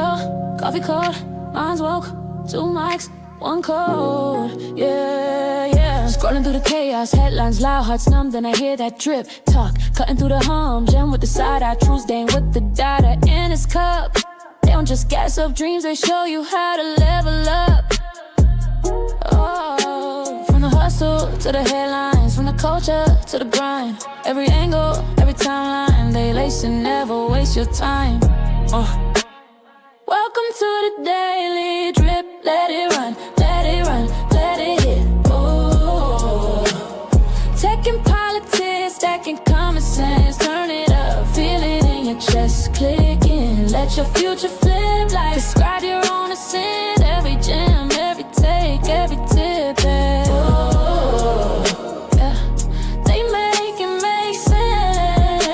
well, coffee cold, mine's woke. 2 mics, 1 code, yeah. Scrolling through the chaos, headlines loud, hearts numb, then I hear that drip talk. Cutting through the hum, gem with the side eye, truth stain with the data in his cup. They don't just gas up dreams, they show you how to level up. Oh, from the hustle to the headlines, from the culture to the grind. Every angle, every timeline, they lace and never waste your time. Welcome to the daily drip, let it run, let it run, let it hit. Oh, tech and politics, stacking common sense, turn it up, feel it in your chest, clicking, let your future flip like describe your own ascent, every gem, every take, every tip. Oh, yeah, they make it make sense.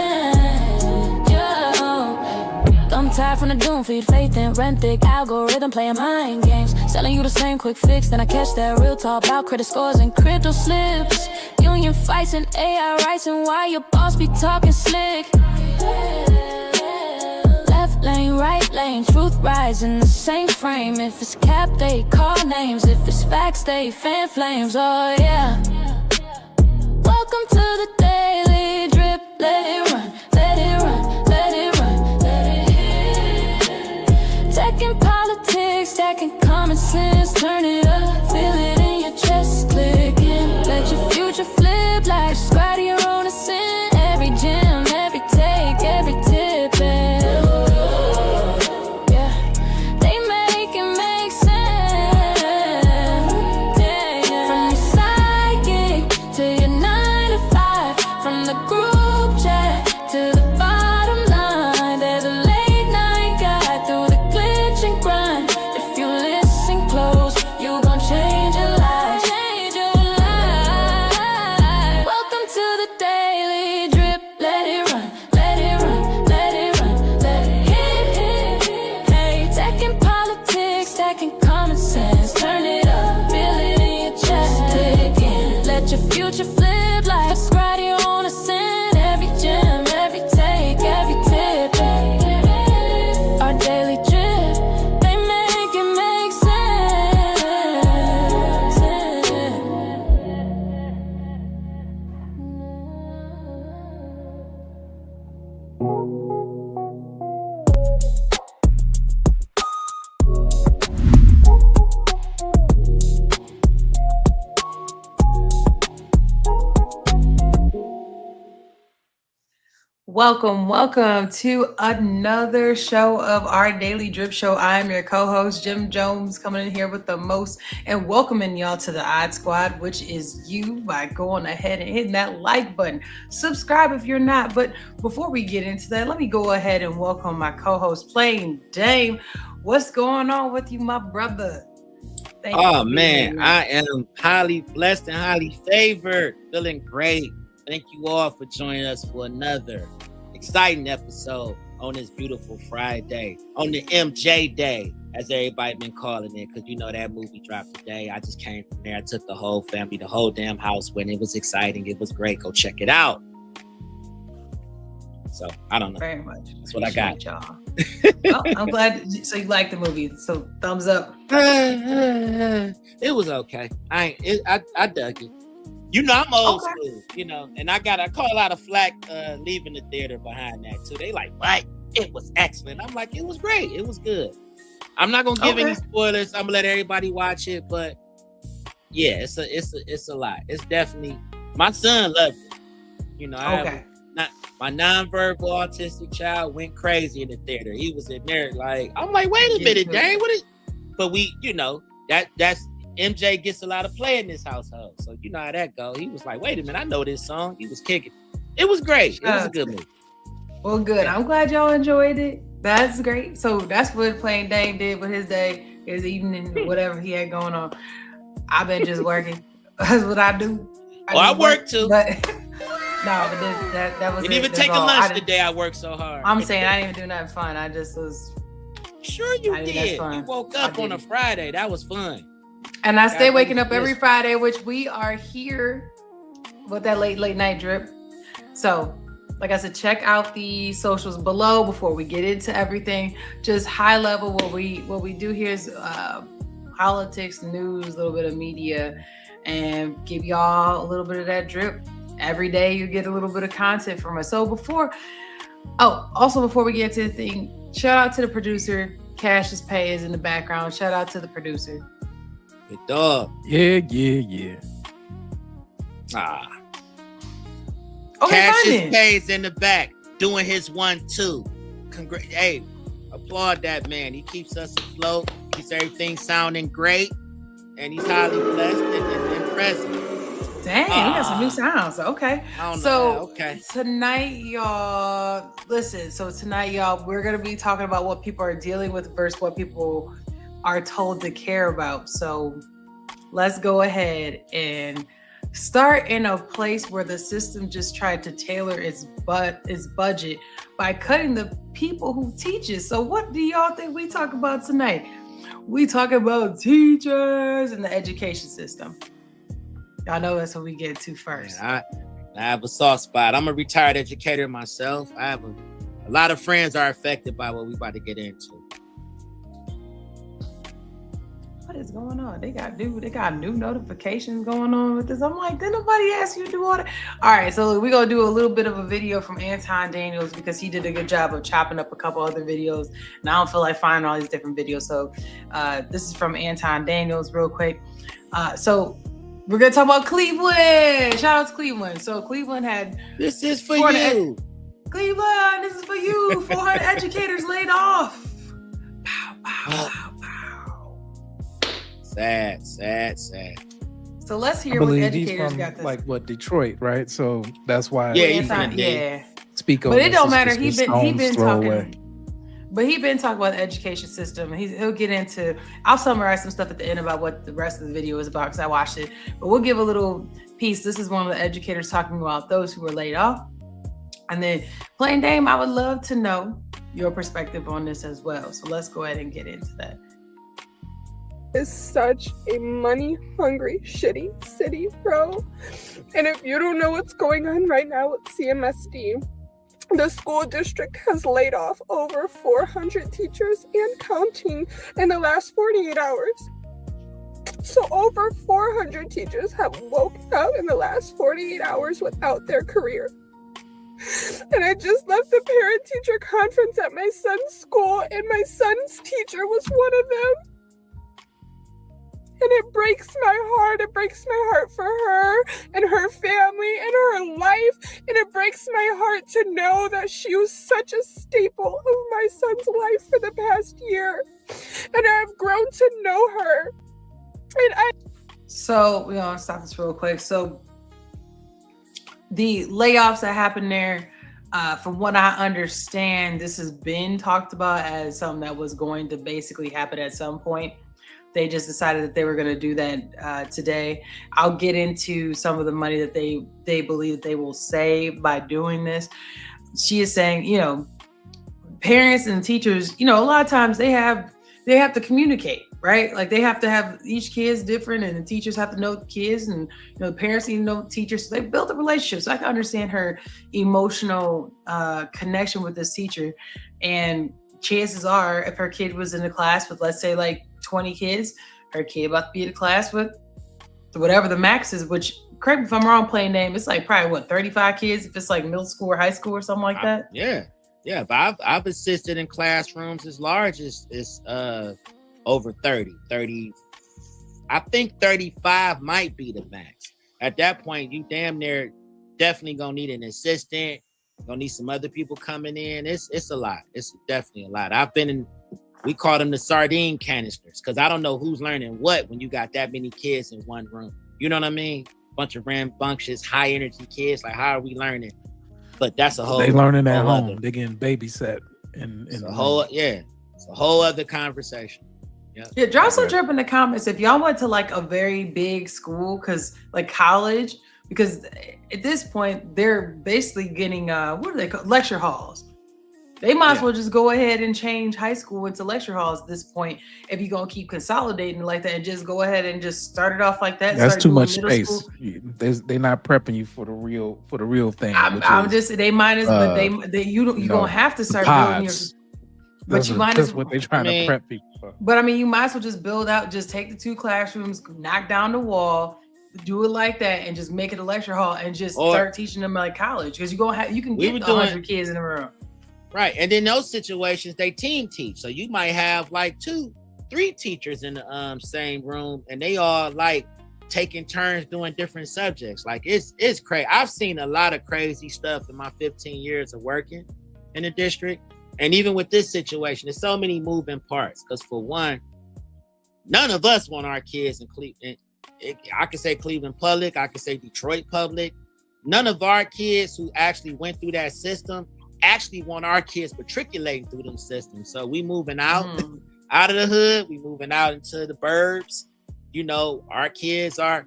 Yeah, I'm tired from the doom feed, faith in rent thick, algorithm playing mind games, selling you the same quick fix, then I catch that real talk about credit scores and crypto slips. Union fights and AI rights, and why your boss be talking slick. Left lane, right lane, truth rise in the same frame. If it's cap, they call names. If it's facts, they fan flames. Oh yeah. Welcome to the daily drip. Let it run, let it run, let it run, let it hit. Tech and politics, stacking common sense, turn it up, feel it in your chest, clicking. Let your future flip like describe to your own ascent. Every gem, every take, every tip. Yeah, they make it make sense. Yeah. From your psychic to your 9 to 5, from the group chat to the bottom line. There's a late night guide through the glitch and grind. If you listen close, you gon' change your life. Change your life. Welcome to the daily drip. Let it run, let it run, let it run, let it hit. Hey, tech and politics, stacking common sense, turn it up, feel it in your chest, dig in. Let your future flip like subscribe to your own ascent. Every gem, every take, every tip. Our daily drip, they make it make sense. Welcome to another show of our Daily Drip Show. I am your co-host, Jim Jones, coming in here with the most and welcoming y'all to the Odd Squad, which is you, by going ahead and hitting that like button. Subscribe if you're not. But before we get into that, let me go ahead and welcome my co-host, Plain Dame. What's going on with you, my brother? Oh man, I am highly blessed and highly favored. Feeling great. Thank you all for joining us for another exciting episode on this beautiful Friday, on the MJ Day, as everybody been calling it, because you know that movie dropped today. I just came from there. I took the whole family, the whole damn house when it was exciting. It was great. Go check it out. So I don't know. Very much. That's what I got, y'all. Well, I'm glad. So you like the movie? So thumbs up. It was okay. I dug it. You know, I'm old school, you know, and I call a lot of flack leaving the theater behind that too. They like, what? It was excellent. I'm like, it was great. It was good. I'm not gonna give any spoilers. I'm gonna let everybody watch it, but yeah, it's a lot. It's definitely, my son loved it. You know, my non-verbal autistic child went crazy in the theater. He was in there like, I'm like, wait a minute, dang, what is? But we, you know, that's MJ gets a lot of play in this household, so you know how that go. He was like, wait a minute, I know this song. He was kicking. It was great. It was a good movie. Well, good. I'm glad y'all enjoyed it. That's great. So that's what Plain Dame did with his day, his evening, whatever he had going on. I've been just working. That's what I do. I work too. But no, but that was. Didn't even take a lunch today. I worked so hard. I'm saying I didn't even do nothing fun. I just was. Sure you did. You woke up on a Friday. That was fun. And I stay waking up every Friday, which we are here with that late night drip. So Like I said, check out the socials below before we get into everything. Just high level, what we do here is politics, news, a little bit of media, and give y'all a little bit of that drip. Every day you get a little bit of content from us. So before we get to the thing, shout out to the producer. Cassius Pay is in the background. Shout out to the producer. Good dog. Yeah. Cassius Pay's in the back doing his 1-2. Hey, applaud that man. He keeps us afloat. Keeps everything sounding great, and he's highly blessed and present. Dang, we got some new sounds. Okay. Okay. Tonight, y'all, we're going to be talking about what people are dealing with versus what people are told to care about. So let's go ahead and start in a place where the system just tried to tailor its budget by cutting the people who teach it. So what do y'all think we talk about tonight? We talk about teachers and the education system. Y'all know that's what we get to first. Man, I have a soft spot. I'm a retired educator myself. I have a lot of friends are affected by what we about to get into. What is going on? They got new notifications going on with this. I'm like, did nobody ask you to do all that? All right, so we're gonna do a little bit of a video from Anton Daniels because he did a good job of chopping up a couple other videos, and I don't feel like finding all these different videos. So this is from Anton Daniels, real quick. So we're gonna talk about Cleveland. Shout out to Cleveland. So Cleveland had this is for you. Cleveland, this is for you. 400 educators laid off. Pow, pow, pow, pow. Sad. So let's hear what the educators got this. Like what, Detroit, right? So that's why. Yeah, yeah. Speak on. But it don't matter. He been talking. Away. But he been talking about the education system. He'll get into. I'll summarize some stuff at the end about what the rest of the video is about because I watched it. But we'll give a little piece. This is one of the educators talking about those who were laid off. And then, Plain Dame, I would love to know your perspective on this as well. So let's go ahead and get into that. Is such a money-hungry, shitty city, bro. And if you don't know what's going on right now with CMSD, the school district has laid off over 400 teachers and counting in the last 48 hours. So over 400 teachers have woken up in the last 48 hours without their career. And I just left the parent-teacher conference at my son's school, and my son's teacher was one of them. And it breaks my heart. It breaks my heart for her and her family and her life. And it breaks my heart to know that she was such a staple of my son's life for the past year. And I've grown to know her. So we're going to stop this real quick. So the layoffs that happened there, from what I understand, this has been talked about as something that was going to basically happen at some point. They just decided that they were going to do that today. I'll get into some of the money that they believe that they will save by doing this. She is saying, parents and teachers, a lot of times they have to communicate, right? Like they have to have each kid's different, and the teachers have to know the kids, and the parents need to know the teachers. So they built a relationship. So I can understand her emotional connection with this teacher. And chances are, if her kid was in a class with, let's say, like 20 kids, her kid about to be in a class with whatever the max is, which, correct me if I'm wrong, Plain Name, it's like probably 35 kids if it's like middle school or high school or something like that. Yeah, but I've assisted in classrooms as large as over 30. I think 35 might be the max. At that point, you damn near definitely gonna need an assistant, gonna need some other people coming in. It's a lot. It's definitely a lot. I've been in, we call them the sardine canisters, because I don't know who's learning what when you got that many kids in one room. You know what I mean? Bunch of rambunctious, high energy kids. Like, how are we learning? But that's a whole. They learning at home. They getting babysat, it's a whole other conversation. Yeah, drop some drip in the comments if y'all went to like a very big school, because like college, because at this point they're basically getting what are they called, lecture halls. They might as well just go ahead and change high school into lecture halls at this point. If you're gonna keep consolidating like that, and just go ahead and just start it off like that. That's start too doing much middle space. school. They're not prepping you for the real thing. I'm just they might as but they you're gonna have to start building your. But that's what they're trying to prep people for. But I mean, you might as well just build out. Just take the 2 classrooms, knock down the wall, do it like that, and just make it a lecture hall, and just start teaching them like college, because you can get 100 kids in a room. Right, and in those situations, they team teach. So you might have like 2-3 teachers in the same room, and they all like taking turns doing different subjects. Like it's crazy. I've seen a lot of crazy stuff in my 15 years of working in the district, and even with this situation, there's so many moving parts. Because for one, none of us want our kids in Cleveland. I could say Cleveland Public. I could say Detroit Public. None of our kids who actually went through that system actually want our kids matriculating through them systems. So we moving out of the hood, we moving out into the burbs. You know, our kids are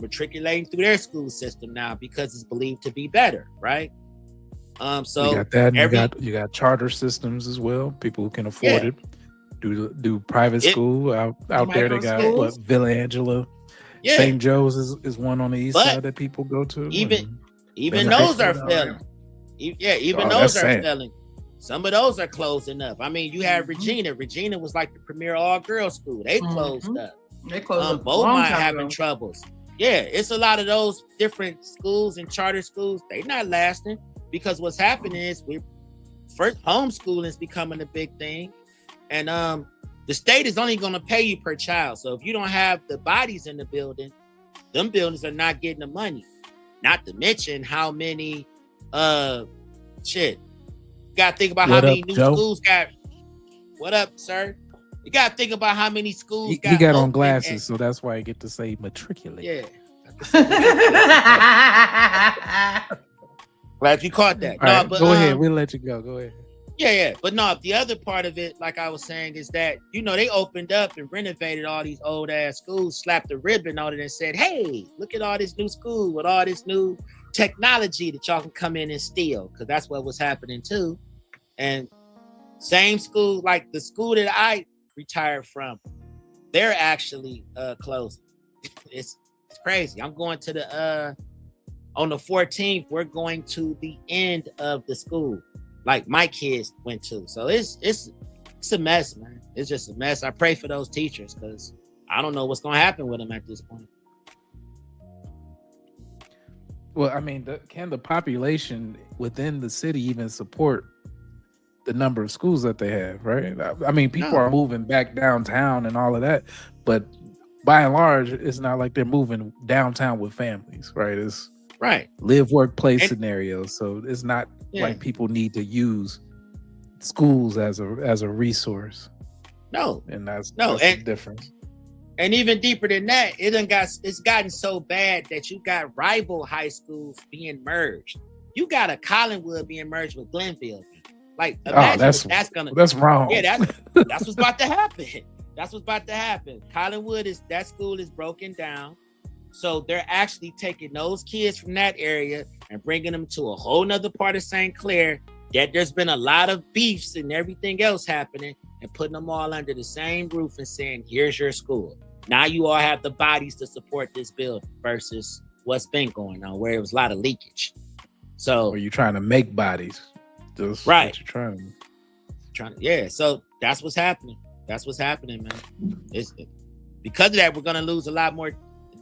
matriculating through their school system now because it's believed to be better, right? So you got that. You got charter systems as well. People who can afford it do private school out there. They got Villa Angela, St. Joe's is one on the east side that people go to. Even those are failing. Even those are failing. Some of those are closing up. I mean, you have Regina. Regina was like the premier all-girls school. They closed up. They closed up. Beaumont having troubles. Yeah, it's a lot of those different schools and charter schools. They're not lasting because what's happening is first homeschooling is becoming a big thing, and the state is only going to pay you per child. So if you don't have the bodies in the building, them buildings are not getting the money. Not to mention how many you gotta think about how many new schools got. What up, sir? You gotta think about how many schools he got on glasses, so that's why I get to say matriculate. Yeah. Glad you caught that. Right, but go ahead, we'll let you go. Go ahead. Yeah. But no, the other part of it, like I was saying, is that they opened up and renovated all these old ass schools, slapped a ribbon on it, and said, "Hey, look at all this new school with all this new technology that y'all can come in and steal," because that's what was happening too. And same school, like the school that I retired from, they're actually closing. It's crazy. I'm going to the on the 14th. We're going to the end of the school, like my kids went to. So it's a mess, man. It's just a mess. I pray for those teachers because I don't know what's going to happen with them at this point. Well, I mean, can the population within the city even support the number of schools that they have, right? I mean, people are moving back downtown and all of that, but by and large, it's not like they're moving downtown with families, right? It's live, work, play scenarios. So it's not like people need to use schools as a resource. No, and that's the difference. And even deeper than that, it's gotten so bad that you got rival high schools being merged. You got a Collinwood being merged with Glenville. Like, imagine that's wrong. Yeah, that's what's about to happen. That's what's about to happen. Collinwood that school is broken down. So they're actually taking those kids from that area and bringing them to a whole nother part of St. Clair that there's been a lot of beefs and everything else happening, and putting them all under the same roof and saying, here's your school. Now you all have the bodies to support this building versus what's been going on, where it was a lot of leakage. So or you're trying to make bodies. Just right. You're trying to, so that's what's happening. That's what's happening, man. Because of that, we're gonna lose a lot more.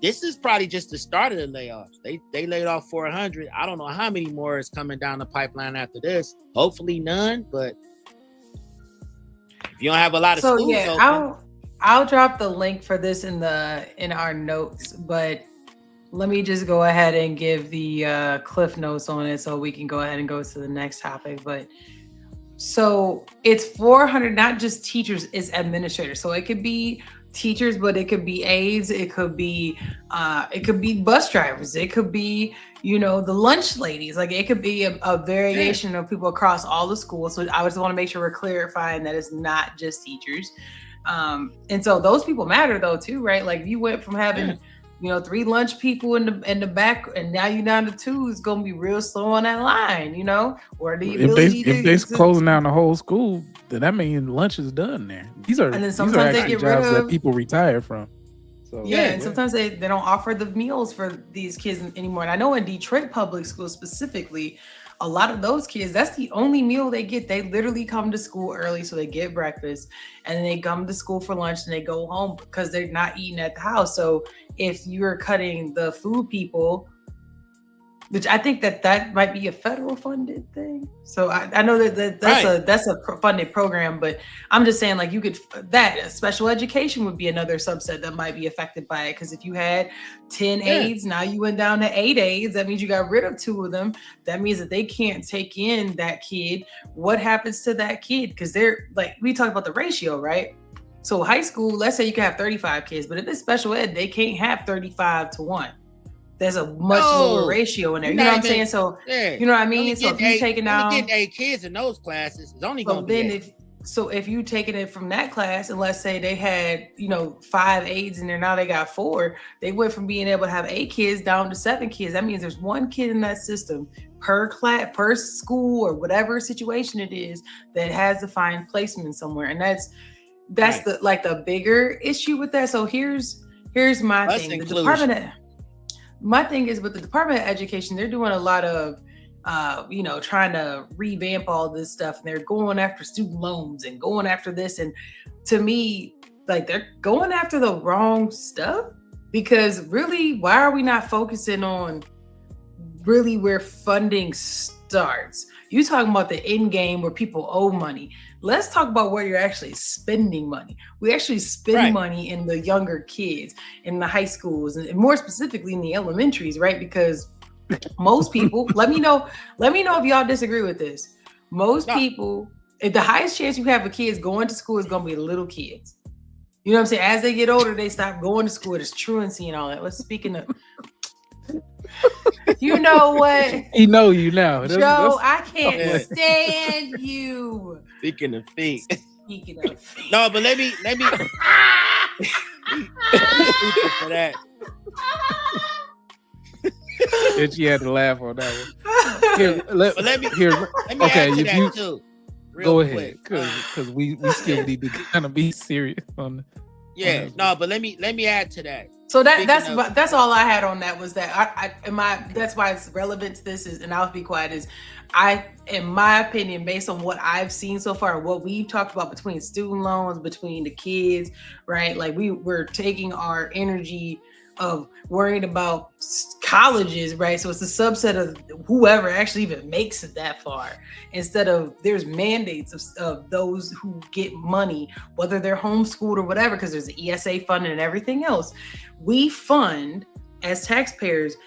This is probably just the start of the layoffs. They laid off 400. I don't know how many more is coming down the pipeline after this. Hopefully none, but if you don't have a lot of schools open, I'll drop the link for this in our notes, but let me just go ahead and give the cliff notes on it so we can go ahead and go to the next topic. But so it's 400, not just teachers, it's administrators. So it could be teachers, but it could be aides, it could be bus drivers, it could be the lunch ladies. Like it could be a variation of people across all the schools. So I just want to make sure we're clarifying that it's not just teachers. And so those people matter though too, right? Like you went from having 3 lunch people in the back, and now you're down to 2. It's gonna be real slow on that line, or the ability if they're closing down the whole school, then that means lunch is done there. These are actually jobs that people retire from. So, and sometimes they don't offer the meals for these kids anymore. And I know in Detroit public schools specifically, a lot of those kids, that's the only meal they get. They literally come to school early, so they get breakfast, and then they come to school for lunch, and they go home because they're not eating at the house. So if you're cutting the food people, which I think that might be a federal funded thing. So I know that's a funded program, but I'm just saying, like, you could, special education would be another subset that might be affected by it. Because if you had 10 aides, now you went down to 8 aides. That means you got rid of 2 of them. That means that they can't take in that kid. What happens to that kid? Because they're like, we talk about the ratio, right? So high school, let's say you can have 35 kids, but if it's special ed, they can't have 35 to 1. There's a much lower ratio in there. You know what I'm saying? So, you know what I mean? So if you're taking out, getting 8 kids in those classes, it's only going to be 8. If you taking it from that class, and let's say they had, 5 aides in there, now they got 4, they went from being able to have 8 kids down to 7 kids. That means there's 1 kid in that system per class, per school, or whatever situation it is that has to find placement somewhere. And that's right. the bigger issue with that. So here's my thing. My thing is with the Department of Education, they're doing a lot of, trying to revamp all this stuff. And they're going after student loans and going after this. And to me, like, they're going after the wrong stuff, because really, why are we not focusing on really where funding starts? You talking about the end game where people owe money. Let's talk about where you're actually spending money. We actually spend money in the younger kids, in the high schools, and more specifically in the elementaries, right? Because most people, let me know if y'all disagree with this. Most people, if the highest chance you have of kids going to school is going to be little kids. You know what I'm saying? As they get older, they stop going to school. There's truancy and all that. Speaking of, you know what? You now. Joe, I can't stand you. Speaking of feet. No, but let me for that. And she had to laugh on that one. Let me add to that too. Go ahead, because we still need to kind of be serious on. But let me add to that. So that's all I had on that, was that that's why it's relevant to this is, and I'll be quiet, is in my opinion, based on what I've seen so far, what we've talked about between student loans, between the kids, right? Like we're taking our energy of worrying about colleges, right? So it's a subset of whoever actually even makes it that far, instead of there's mandates of those who get money, whether they're homeschooled or whatever, because there's the ESA fund and everything else. We fund as taxpayers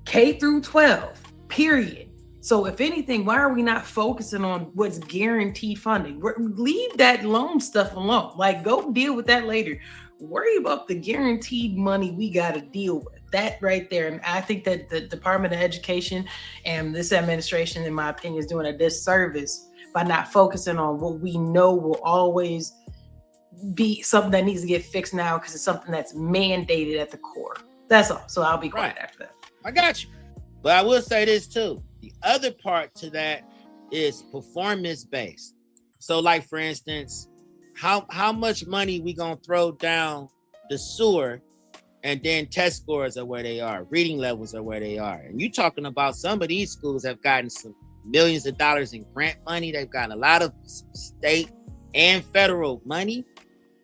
K through 12, period. So if anything, why are we not focusing on what's guaranteed funding? Leave that loan stuff alone. Like, go deal with that later. Worry about the guaranteed money we got to deal with. That right there. And I think that the Department of Education and this administration, in my opinion, is doing a disservice by not focusing on what we know will always be something that needs to get fixed now, because it's something that's mandated at the core. That's all. So I'll be quiet after that. I got you. But I will say this too. The other part to that is performance based. So like, for instance, how much money we gonna throw down the sewer, and then test scores are where they are, reading levels are where they are. And you talking about some of these schools have gotten some millions of dollars in grant money. They've gotten a lot of state and federal money,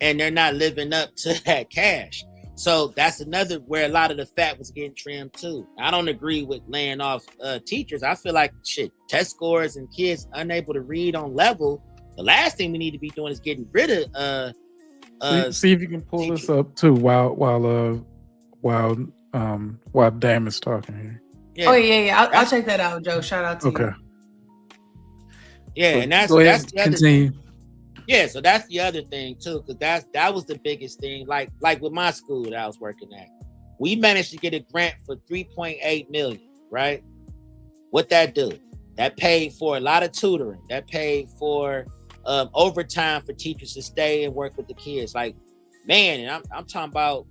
and they're not living up to that cash. So that's another where a lot of the fat was getting trimmed too. I don't agree with laying off teachers. I feel like test scores and kids unable to read on level. The last thing we need to be doing is getting rid of. See if you can pull this up too while Dam is talking here. Yeah. Oh yeah. I'll check that out, Joe. Shout out to you. Okay. Yeah, so and that's the other thing. Yeah, so that's the other thing too, because that was the biggest thing. Like with my school that I was working at, we managed to get a grant for $3.8 million. Right? What that do? That paid for a lot of tutoring. That paid for overtime for teachers to stay and work with the kids. Like, man, and I'm talking about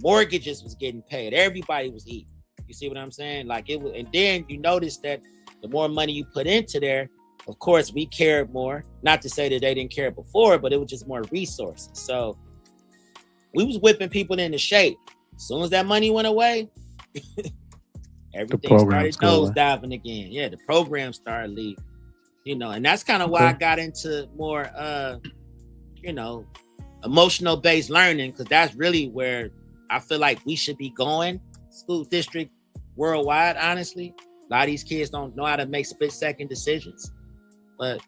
mortgages was getting paid. Everybody was eating. You see what I'm saying? Like it was, and then you notice that the more money you put into there, of course, we cared more. Not to say that they didn't care before, but it was just more resources. So we was whipping people into shape. As soon as that money went away, everything started nosediving again. Yeah, the program started leaving. You know, and that's kind of why I got into more, you know, emotional based learning, because that's really where I feel like we should be going. School district worldwide, honestly. A lot of these kids don't know how to make split second decisions. But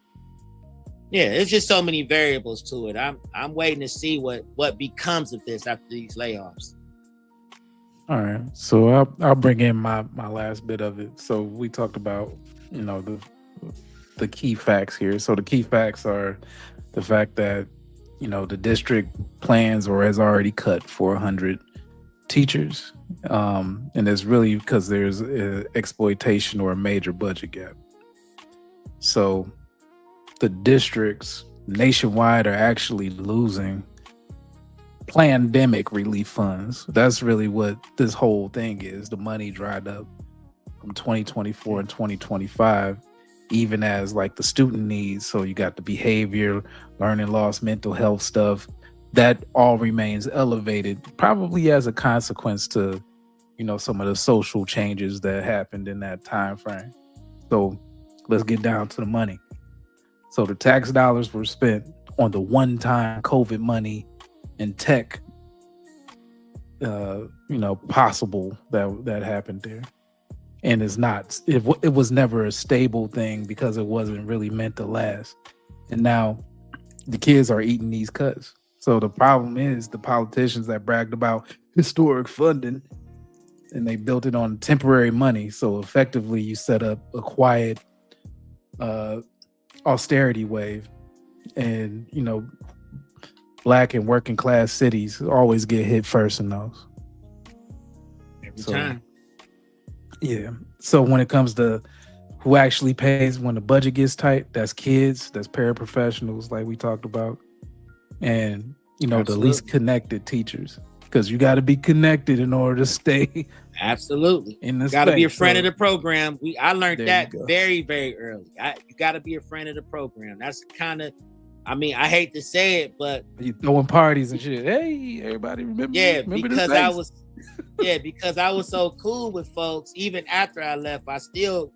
yeah, it's just so many variables to it. I'm waiting to see what becomes of this after these layoffs. All right, so I'll bring in my last bit of it. So we talked about, you know, the key facts here. So the key facts are the fact that, you know, the district plans or has already cut 400 teachers, and it's really because there's exploitation or a major budget gap. So the districts nationwide are actually losing pandemic relief funds. That's really what this whole thing is. The money dried up from 2024 and 2025, even as like the student needs. So you got the behavior, learning loss, mental health stuff. That all remains elevated, probably as a consequence to, you know, some of the social changes that happened in that time frame. So let's get down to the money. So the tax dollars were spent on the one-time COVID money and tech, you know, possible that happened there. And it's not, it was never a stable thing because it wasn't really meant to last. And now the kids are eating these cuts. So the problem is the politicians that bragged about historic funding and they built it on temporary money. So effectively you set up a quiet austerity wave, and, you know, Black and working class cities always get hit first in those. Every time. Yeah. So when it comes to who actually pays when the budget gets tight, that's kids, that's paraprofessionals like we talked about. And, you know, the least connected teachers, because you got to be connected in order to stay. Absolutely. In this, got to be a friend of the program. I learned that very, very early. You got to be a friend of the program. That's kind of, I mean, I hate to say it, but you throwing parties and shit. Hey, everybody remember? Yeah, remember because I was so cool with folks. Even after I left, I still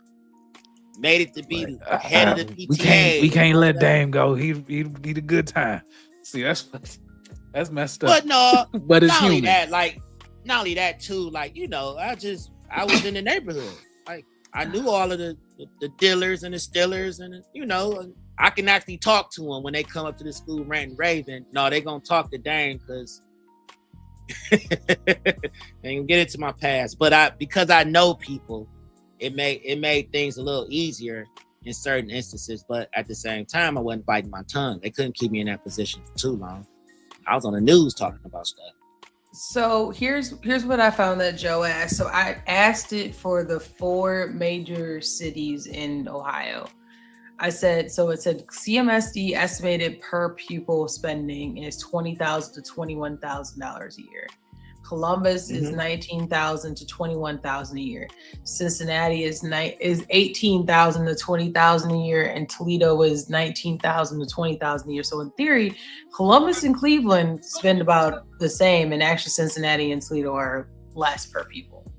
made it to be head of the PTA. We can't let Dame go. He a good time. See, that's messed up. But no, but it's not human. Only that, like, not only that too, like, you know, I was in the neighborhood. Like, I knew all of the dealers and the stillers, and, you know, I can actually talk to them when they come up to the school ranting raving. No, they gonna talk to Dame because they can get into my past. But because I know people, it made things a little easier in certain instances. But at the same time, I wasn't biting my tongue. They couldn't keep me in that position for too long. I was on the news talking about stuff. So here's what I found that Joe asked. So I asked it for the 4 major cities in Ohio. I said, so it said CMSD estimated per pupil spending is $20,000 to $21,000 a year. Columbus is $19,000 to $21,000 a year. Cincinnati is $18,000 to $20,000 a year, and Toledo is $19,000 to $20,000 a year. So in theory, Columbus and Cleveland spend about the same, and actually Cincinnati and Toledo are less per pupil,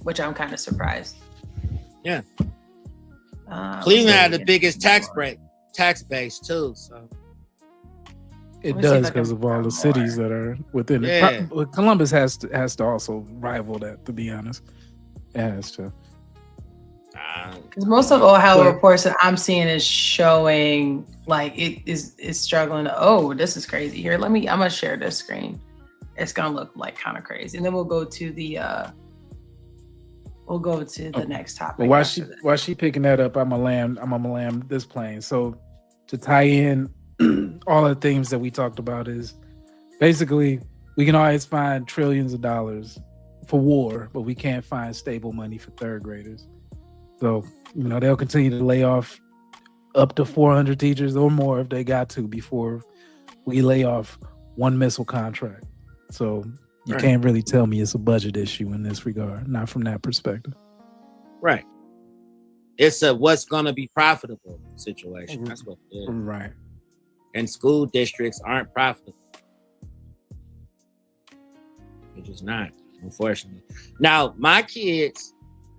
which I'm kind of surprised. Yeah. Cleveland had the biggest tax base too, so. It does because of all the cities that are within it. Columbus has to also rival that, to be honest. It has to. Because most of Ohio reports that I'm seeing is showing like it is struggling. This is crazy. Here, I'm gonna share this screen. It's gonna look like kind of crazy, and then we'll go to the next topic. Well, while she picking that up, I'm gonna land this plane. So to tie in all the themes that we talked about is basically we can always find trillions of dollars for war, but we can't find stable money for third graders. So, you know, they'll continue to lay off up to 400 teachers or more if they got to before we lay off one missile contract. So You Right. can't really tell me it's a budget issue in this regard. Not from that perspective. Right. It's a what's going to be profitable situation. That's what it is. Right. And school districts aren't profitable. They're just not, unfortunately. Now, my kids,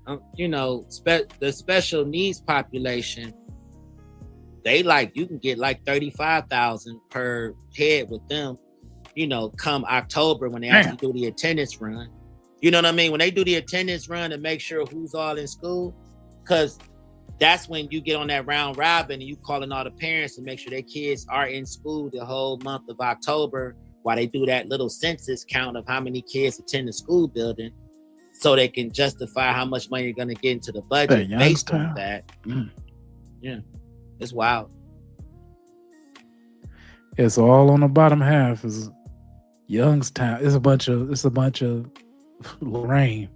the special needs population, they you can get like $35,000 per head with them, come October when they actually do the attendance run. You know what I mean? When they do the attendance run to make sure who's all in school, because that's when you get on that round robin and you calling all the parents to make sure their kids are in school the whole month of October while they do that little census count of how many kids attend the school building so they can justify how much money you're going to get into the budget based on that. Yeah, it's wild. It's all on the bottom half is Youngstown. It's a bunch of Lorraine.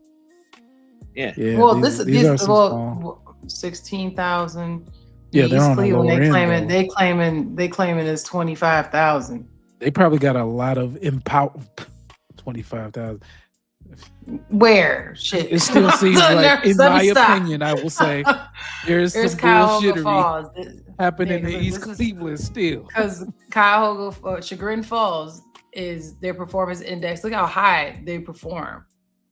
Yeah. Well, these are some small. 16,000. Yeah, they're on the lower end. They claiming it's 25,000. They probably got a lot of 25,000. Where shit? It still seems like, in my opinion, I will say there's some bullshittery happening in East Cleveland still. Because Cuyahoga, Chagrin Falls is their performance index. Look how high they perform.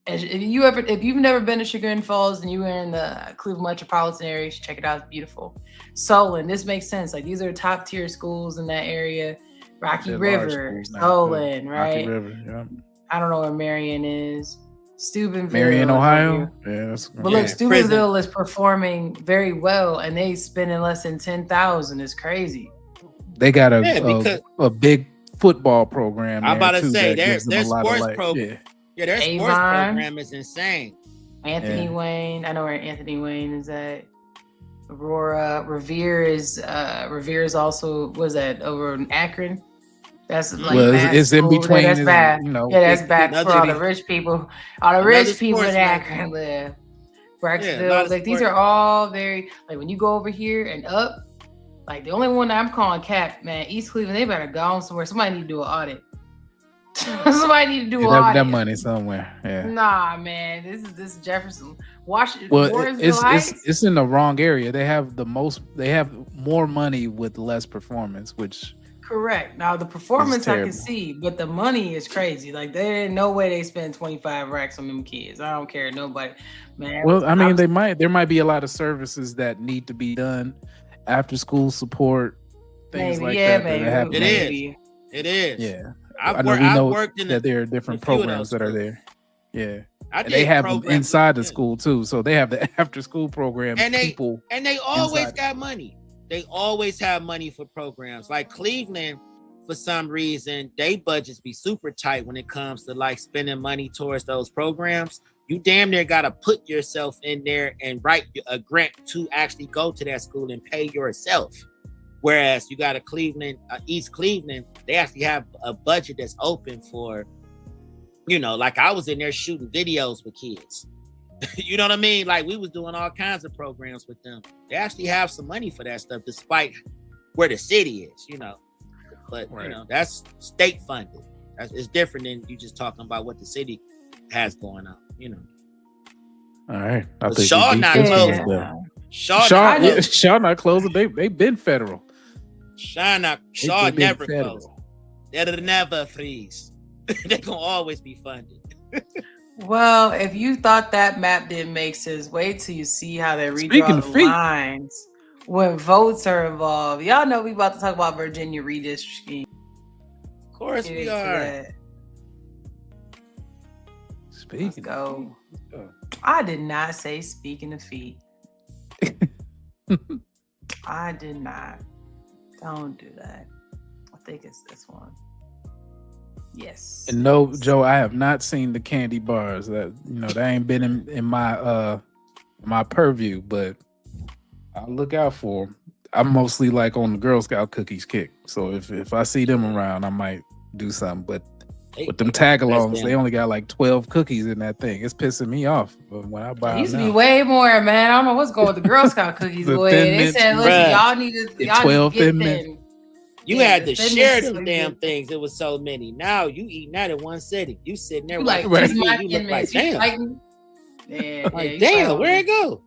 And if you've never been to Chagrin Falls and you were in the Cleveland metropolitan area, you should check it out. It's beautiful. Solon, this makes sense. Like these are top tier schools in that area. Rocky River, Solon, right? Rocky River, yeah. I don't know where Marion is. Steubenville, Marion, Ohio. Yeah, but look, Steubenville is performing very well, and they spending less than 10,000. It's crazy. They got a big football program. I'm about to say their sports program. Yeah, their Avon, sports program is insane. Anthony Wayne, I know where Anthony Wayne is at. Aurora, Revere is also over in Akron. That's like it's in between. That's bad. That's bad for all the rich people. All the rich people in Akron live. Brecksville, these are all very when you go over here and up. Like the only one that I'm calling cap, man, East Cleveland, they better go somewhere. Somebody need to do an audit. Somebody need to do an audit. That money somewhere. Yeah. Nah, man, this is Jefferson, Washington. Well, it's in the wrong area. They have more money with less performance, which. Correct. Now the performance I can see, but the money is crazy. Like there ain't no way they spend 25 racks on them kids. I don't care nobody, man. Well, I mean, there might be a lot of services that need to be done, after school support, things like that. Maybe. It is. Yeah. I've worked in that there are different programs that are there. Yeah. And they have them inside the school too. So they have the after school program and they always got money. They always have money for programs. Like Cleveland, for some reason, they budgets be super tight when it comes to spending money towards those programs. You damn near got to put yourself in there and write a grant to actually go to that school and pay yourself. Whereas you got East Cleveland, they actually have a budget that's open for, I was in there shooting videos with kids. You know what I mean? We was doing all kinds of programs with them. They actually have some money for that stuff, despite where the city is, But, that's state funded. It's different than you just talking about what the city has going on, All right. I think Shaw not closing. Shaw not closing. They've been federal. Shaw never closed. They'll never freeze. They're going to always be funded. Well, if you thought that map didn't make sense, wait till you see how they redraw the lines when votes are involved. Y'all know we about to talk about Virginia redistricting. Of course we are. Let's go. I did not say speaking of feet. I did not. Don't do that. I think it's this one. Yes. And no, Joe, I have not seen the candy bars. That that ain't been in my purview, but I'll look out for them. I'm mostly on the Girl Scout cookies kick. So if I see them around, I might do something. But with them tag-alongs, they only got 12 cookies in that thing. It's pissing me off. But when I buy, it used to be way more, man. I don't know what's going with the Girl Scout cookies. They said, listen, y'all need to get thin. You Yeah, had to defend share this them so damn good. things. It was so many. Now you eating that in one sitting. You sitting there You like, watching these my TV. You look like, inmates. You damn. fighting? Yeah, Like, you damn, fight where on it go?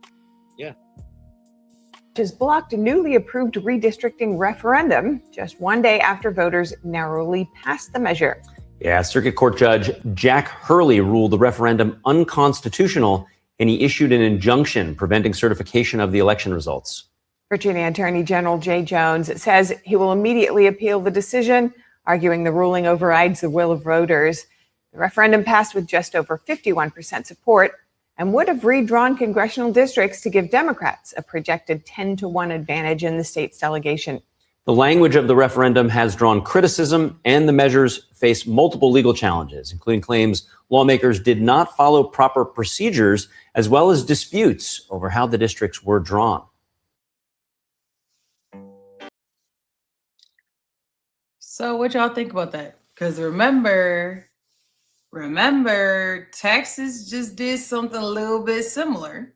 Has blocked a newly approved redistricting referendum just one day after voters narrowly passed the measure. Yeah, Circuit Court Judge Jack Hurley ruled the referendum unconstitutional, and he issued an injunction preventing certification of the election results. Virginia Attorney General Jay Jones says he will immediately appeal the decision, arguing the ruling overrides the will of voters. The referendum passed with just over 51% support and would have redrawn congressional districts to give Democrats a projected 10-1 advantage in the state's delegation. The language of the referendum has drawn criticism, and the measures face multiple legal challenges, including claims lawmakers did not follow proper procedures, as well as disputes over how the districts were drawn. So what y'all think about that? Because remember, Texas just did something a little bit similar,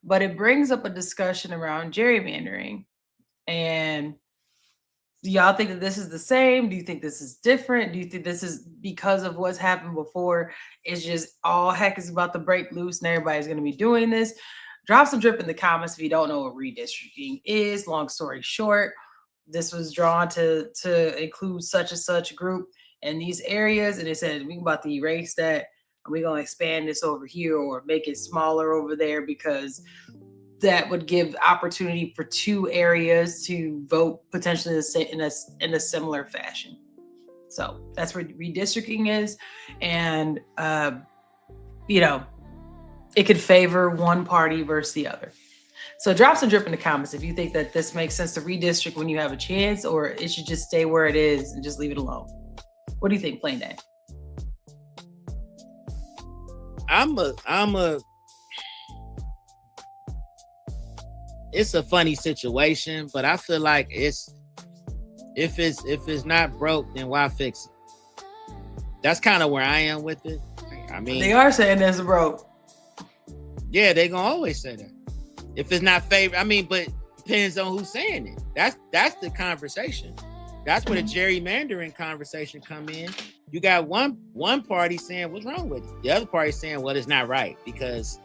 but it brings up a discussion around gerrymandering. And do y'all think that this is the same? Do you think this is different? Do you think this is because of what's happened before? It's just all heck is about to break loose and everybody's going to be doing this. Drop some drip in the comments if you don't know what redistricting is. Long story short, this was drawn to include such and such group in these areas, and it said we about to erase that, and we're going to expand this over here or make it smaller over there, because that would give opportunity for two areas to vote potentially in a similar fashion. So that's what redistricting is, and it could favor one party versus the other. So drop some drip in the comments if you think that this makes sense to redistrict when you have a chance, or it should just stay where it is and just leave it alone. What do you think, Plain Dan? It's a funny situation, but I feel like if it's not broke, then why fix it? That's kind of where I am with it. I mean, they are saying it's broke. Yeah, they gonna always say that. If it's not favorite, I mean, but depends on who's saying it. That's the conversation. That's where the gerrymandering conversation come in. You got one party saying what's wrong with it. The other party saying, well, it's not right because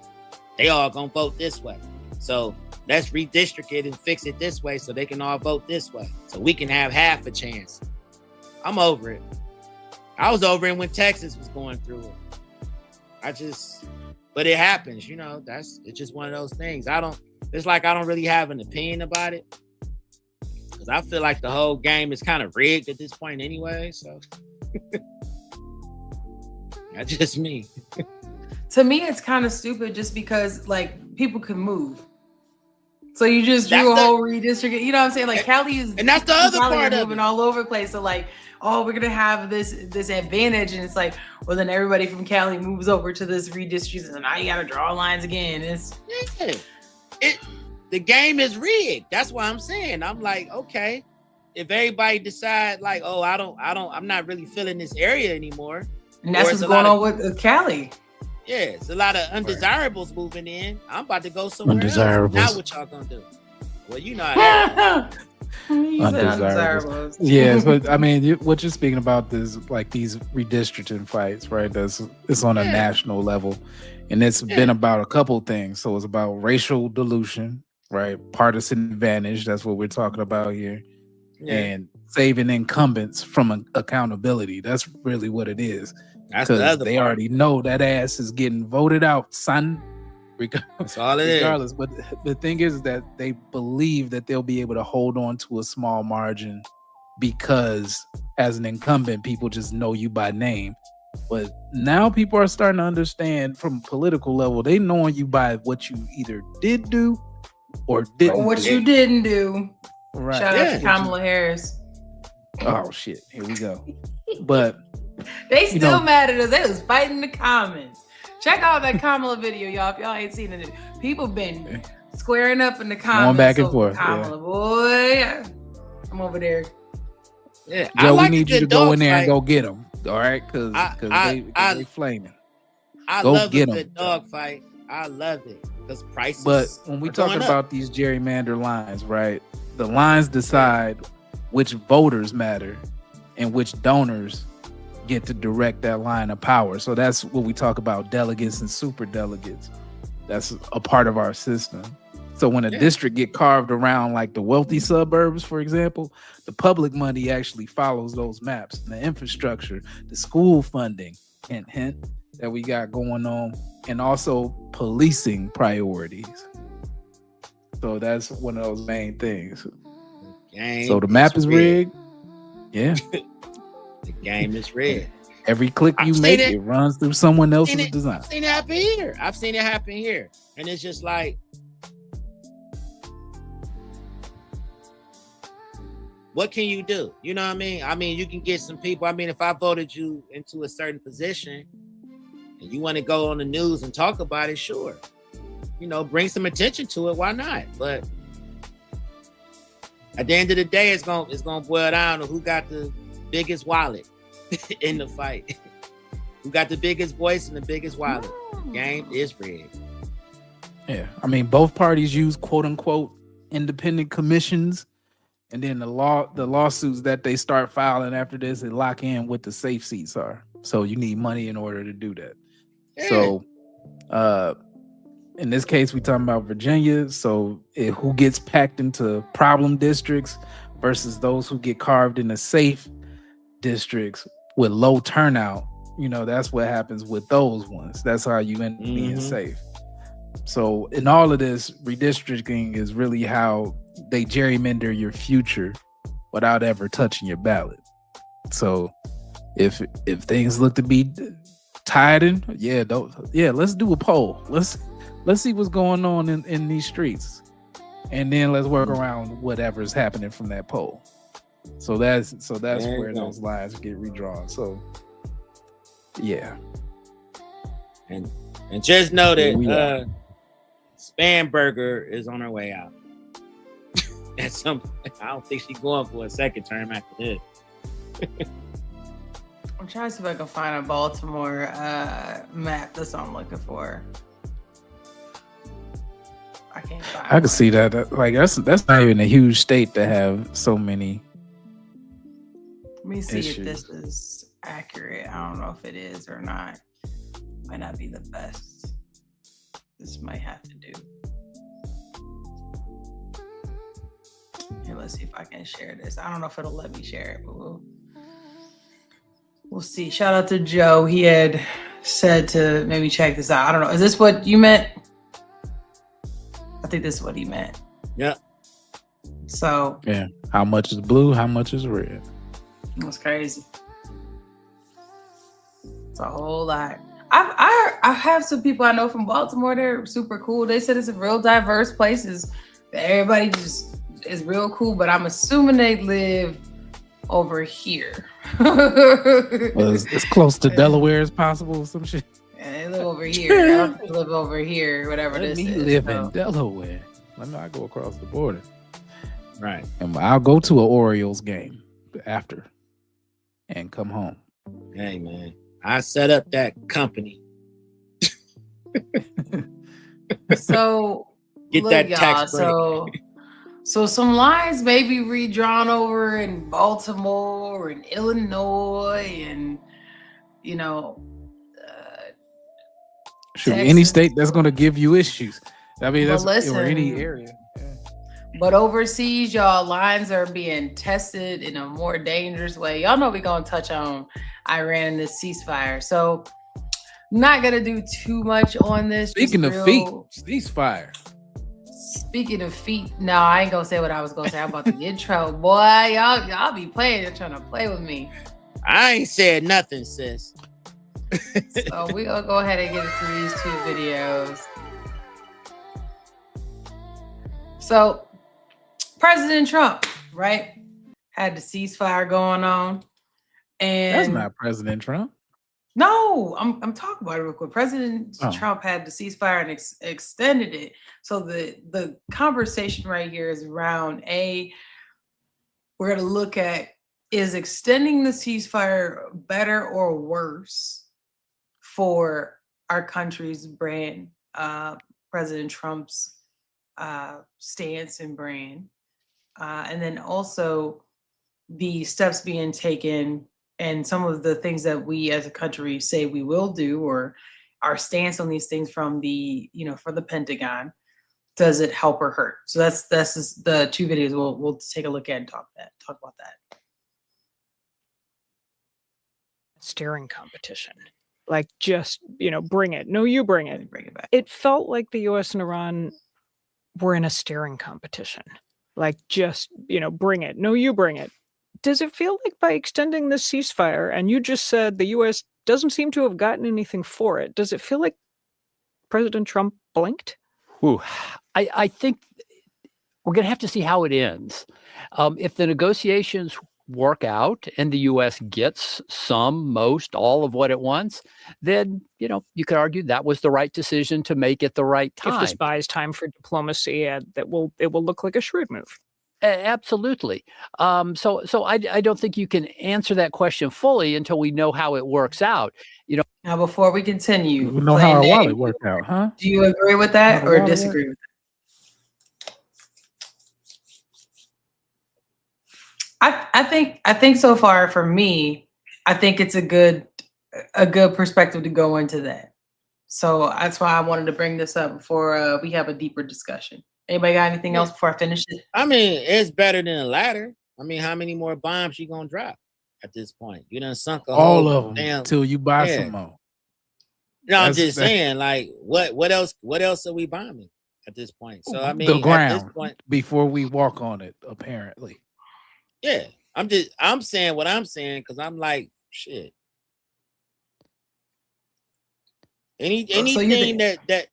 they all gonna vote this way. So let's redistrict it and fix it this way so they can all vote this way. So we can have half a chance. I'm over it. I was over it when Texas was going through it. But it happens, it's just one of those things. I don't really have an opinion about it, because I feel like the whole game is kind of rigged at this point anyway. So that's just me. To me, it's kind of stupid just because people can move. So you just drew a whole redistricting. You know what I'm saying? Like Cali is, and that's the other part of moving all over the place. So we're gonna have this advantage, and it's like, well, then everybody from Cali moves over to this redistricting, and now you gotta draw lines again. The game is rigged. That's why I'm saying. I'm like, okay, if everybody decide I'm not really feeling this area anymore, and that's what's going on with Cali. Yeah, it's a lot of undesirables moving in. I'm about to go somewhere undesirables. else. Now what y'all gonna do? Well, you know how undesirables. Yes, but I mean, what you're speaking about is like these redistricting fights, right? It's on a national level, and it's been about a couple things. So it's about racial dilution, right? Partisan advantage. That's what we're talking about here, and saving incumbents from accountability. That's really what it is. Because they already know that ass is getting voted out, son. That's all it is. But the thing is that they believe that they'll be able to hold on to a small margin because as an incumbent, people just know you by name. But now people are starting to understand from a political level, they knowing you by what you either did do or didn't or what you didn't do. Right. Shout out to Kamala Harris. Oh, shit. Here we go. But they still mad at us. They was fighting the comments. Check out that Kamala video, y'all. If y'all ain't seen it, people been squaring up in the comments. Going back and forth. Kamala, boy, I'm over there. Yeah, Joe, we need you to go in there and go get them. All right, because they flaming. I love a good dog fight. I love it because prices. But when we talk about these gerrymander lines, right? The lines decide which voters matter and which donors get to direct that line of power. So that's what we talk about, delegates and super delegates. That's a part of our system. So when a district get carved around like the wealthy suburbs, for example, the public money actually follows those maps. And the infrastructure, the school funding, hint, hint, that we got going on, and also policing priorities. So that's one of those main things. So the map is rigged. Yeah. The game is rigged. Every click you make, it runs through someone else's design. I've seen it happen here. I've seen it happen here. And it's just like, what can you do? You know what I mean? I mean, you can get some people. I mean, if I voted you into a certain position and you want to go on the news and talk about it, sure. You know, bring some attention to it. Why not? But at the end of the day, it's gonna boil down to who got the biggest wallet in the fight. Who got the biggest voice and the biggest wallet? Game is rigged. Yeah, I mean, both parties use quote unquote independent commissions, and then the lawsuits that they start filing after this, they lock in what the safe seats are. So you need money in order to do that. Yeah. So, in this case, we talking about Virginia. So who gets packed into problem districts versus those who get carved into safe districts with low turnout. You know, that's what happens with those ones. That's how you end up being safe. So in all of this, redistricting is really how they gerrymander your future without ever touching your ballot. So if things look to be tied let's do a poll. Let's see what's going on in these streets, and then let's work around whatever's happening from that poll. So that's where those lines get redrawn. So yeah, and just know that Spanberger is on her way out. I don't think she's going for a second term after this. I'm trying to see if I can find a Baltimore map. That's what I'm looking for. I can't find. I can see that. Like that's not even a huge state to have so many. Let me see issues. if this is accurate. I don't know if it is or not. Might not be the best. This might have to do. Here, let's see if I can share this. I don't know if it'll let me share it, but we'll see. Shout out to Joe. He had said to maybe check this out. I don't know. Is this what you meant? I think this is what he meant. Yeah. So yeah, how much is blue? How much is red? That's crazy. It's a whole lot. I have some people I know from Baltimore. They're super cool. They said it's a real diverse places. Everybody just is real cool. But I'm assuming they live over here. Well, as close to Delaware as possible. Some shit. Yeah, they live over here. I don't live over here. Whatever this is. Live in Delaware. Let me go across the border. Right. And I'll go to an Orioles game after and come home. Hey man, I set up that company. So get look, that tax break. So some lines may be redrawn over in Baltimore and Illinois and any state that's going to give you issues. I mean, that's or any area. But overseas, y'all, lines are being tested in a more dangerous way. Y'all know we're going to touch on Iran and this ceasefire. So not going to do too much on this. Speaking of feet, ceasefire. Speaking of feet, no, I ain't going to say what I was going to say. I'm about to get in trouble. Boy, y'all be playing. You're trying to play with me. I ain't said nothing, sis. So we're going to go ahead and get into these two videos. So President Trump, right, had the ceasefire going on, and that's not President Trump. No, I'm talking about it real quick. President Trump had the ceasefire and extended it. So the conversation right here is around we're going to look at, is extending the ceasefire better or worse for our country's brand, President Trump's stance and brand. And then also the steps being taken and some of the things that we as a country say we will do, or our stance on these things from the, for the Pentagon, does it help or hurt? So that's just the two videos we'll take a look at and talk about that. Staring competition. Like, just, bring it. No, you bring it. Bring it back. It felt like the US and Iran were in a staring competition. Like, just, bring it. No, you bring it. Does it feel like by extending this ceasefire, and you just said the US doesn't seem to have gotten anything for it, does it feel like President Trump blinked? Ooh, I think we're going to have to see how it ends. If the negotiations work out and the U.S. gets some, most, all of what it wants, then, you could argue that was the right decision to make at the right time. If this buys time for diplomacy, it will look like a shrewd move. Absolutely. So I don't think you can answer that question fully until we know how it works out. Now, before we continue, We know how our wallet worked out, huh? do you agree with that How or our wallet disagree with that? I think so far for me, I think it's a good perspective to go into that. So that's why I wanted to bring this up before we have a deeper discussion. Anybody got anything else before I finish it? I mean, it's better than a ladder. I mean, how many more bombs you gonna drop at this point? You done sunk a All whole of them damn. until you buy Yeah. some more. No, I'm That's- just that's- saying, like, what else are we bombing at this point? So I mean, the at ground this point, before we walk on it, apparently. yeah, I'm saying what I'm saying because I'm like, shit. Anything that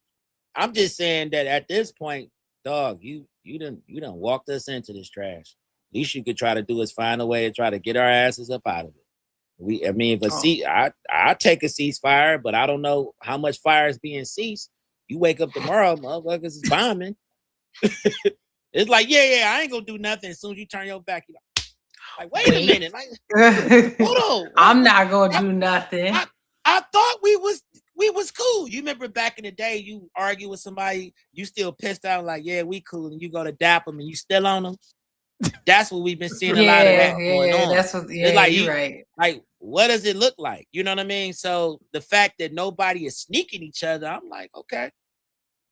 I'm just saying that at this point, dog, you done walked us into this trash. Least you could try to do is find a way to try to get our asses up out of it. I take a ceasefire, but I don't know how much fire is being ceased. You wake up tomorrow, motherfuckers is bombing. It's like, yeah, I ain't gonna do nothing. As soon as you turn your back, you're like wait a minute, like, hold on. I'm not gonna do nothing. I thought we was cool. You remember back in the day, you argue with somebody, you still pissed out, like, yeah, we cool, and you go to dap them and you still on them. That's what we've been seeing a lot of that going on. That's what. Yeah, it's like you're right. Like, what does it look like? You know what I mean? So the fact that nobody is sneaking each other, I'm like, okay.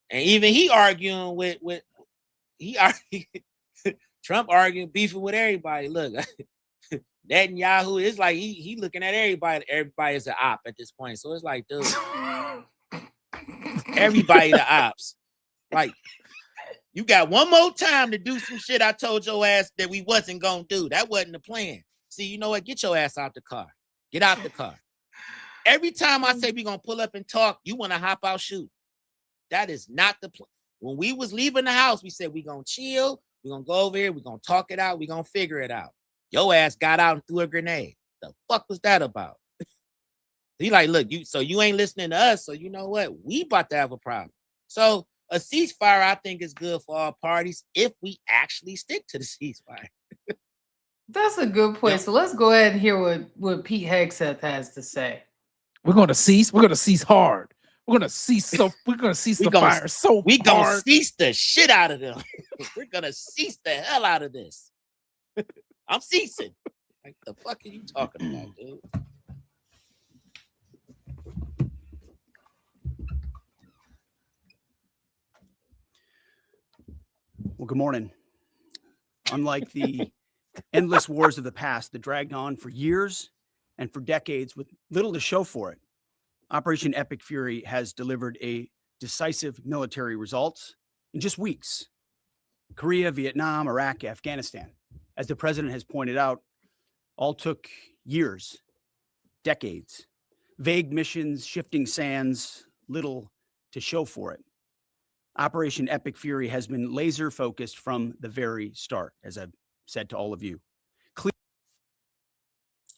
And even he arguing with Trump arguing, beefing with everybody. Look, Netanyahu is like he looking at everybody. Everybody is an op at this point. So it's like, dude, everybody the ops. Like, you got one more time to do some shit I told your ass that we wasn't gonna do. That wasn't the plan. See, you know what? Get your ass out the car. Get out the car. Every time I say we gonna pull up and talk, you want to hop out, shoot. That is not the plan. When we was leaving the house, we said we gonna chill. We gonna go over here. We gonna talk it out. We gonna figure it out. Your ass got out and threw a grenade. The fuck was that about? He like, look, you ain't listening to us. So you know what? We about to have a problem. So a ceasefire, I think, is good for all parties if we actually stick to the ceasefire. That's a good point. So let's go ahead and hear what Pete Hegseth has to say. We're gonna cease. We're gonna cease hard. We're gonna cease. We're gonna cease the fire. So we gonna hard. cease the shit out of them. We're gonna cease the hell out of this. I'm ceasing. Like, the fuck are you talking about, dude? Well, good morning. Unlike the endless wars of the past that dragged on for years and for decades with little to show for it, Operation Epic Fury has delivered a decisive military results in just weeks. Korea, Vietnam, Iraq, Afghanistan, as the president has pointed out, all took years, decades, vague missions, shifting sands, little to show for it. Operation Epic Fury has been laser focused from the very start, as I've said to all of you.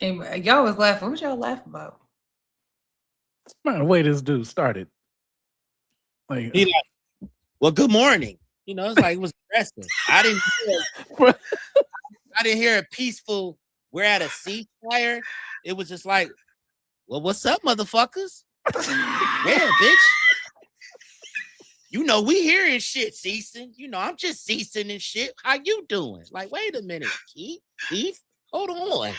And y'all was laughing. What y'all laughing about? Man, the way this dude started. Like, He like, well, good morning. You know, it's like it was aggressive. I didn't hear a peaceful, we're at a ceasefire. It was just like, well, what's up, motherfuckers? Yeah, bitch. You know, we hearing shit, ceasing. You know, I'm just ceasing and shit. How you doing? Like, wait a minute, Keith. Hold on.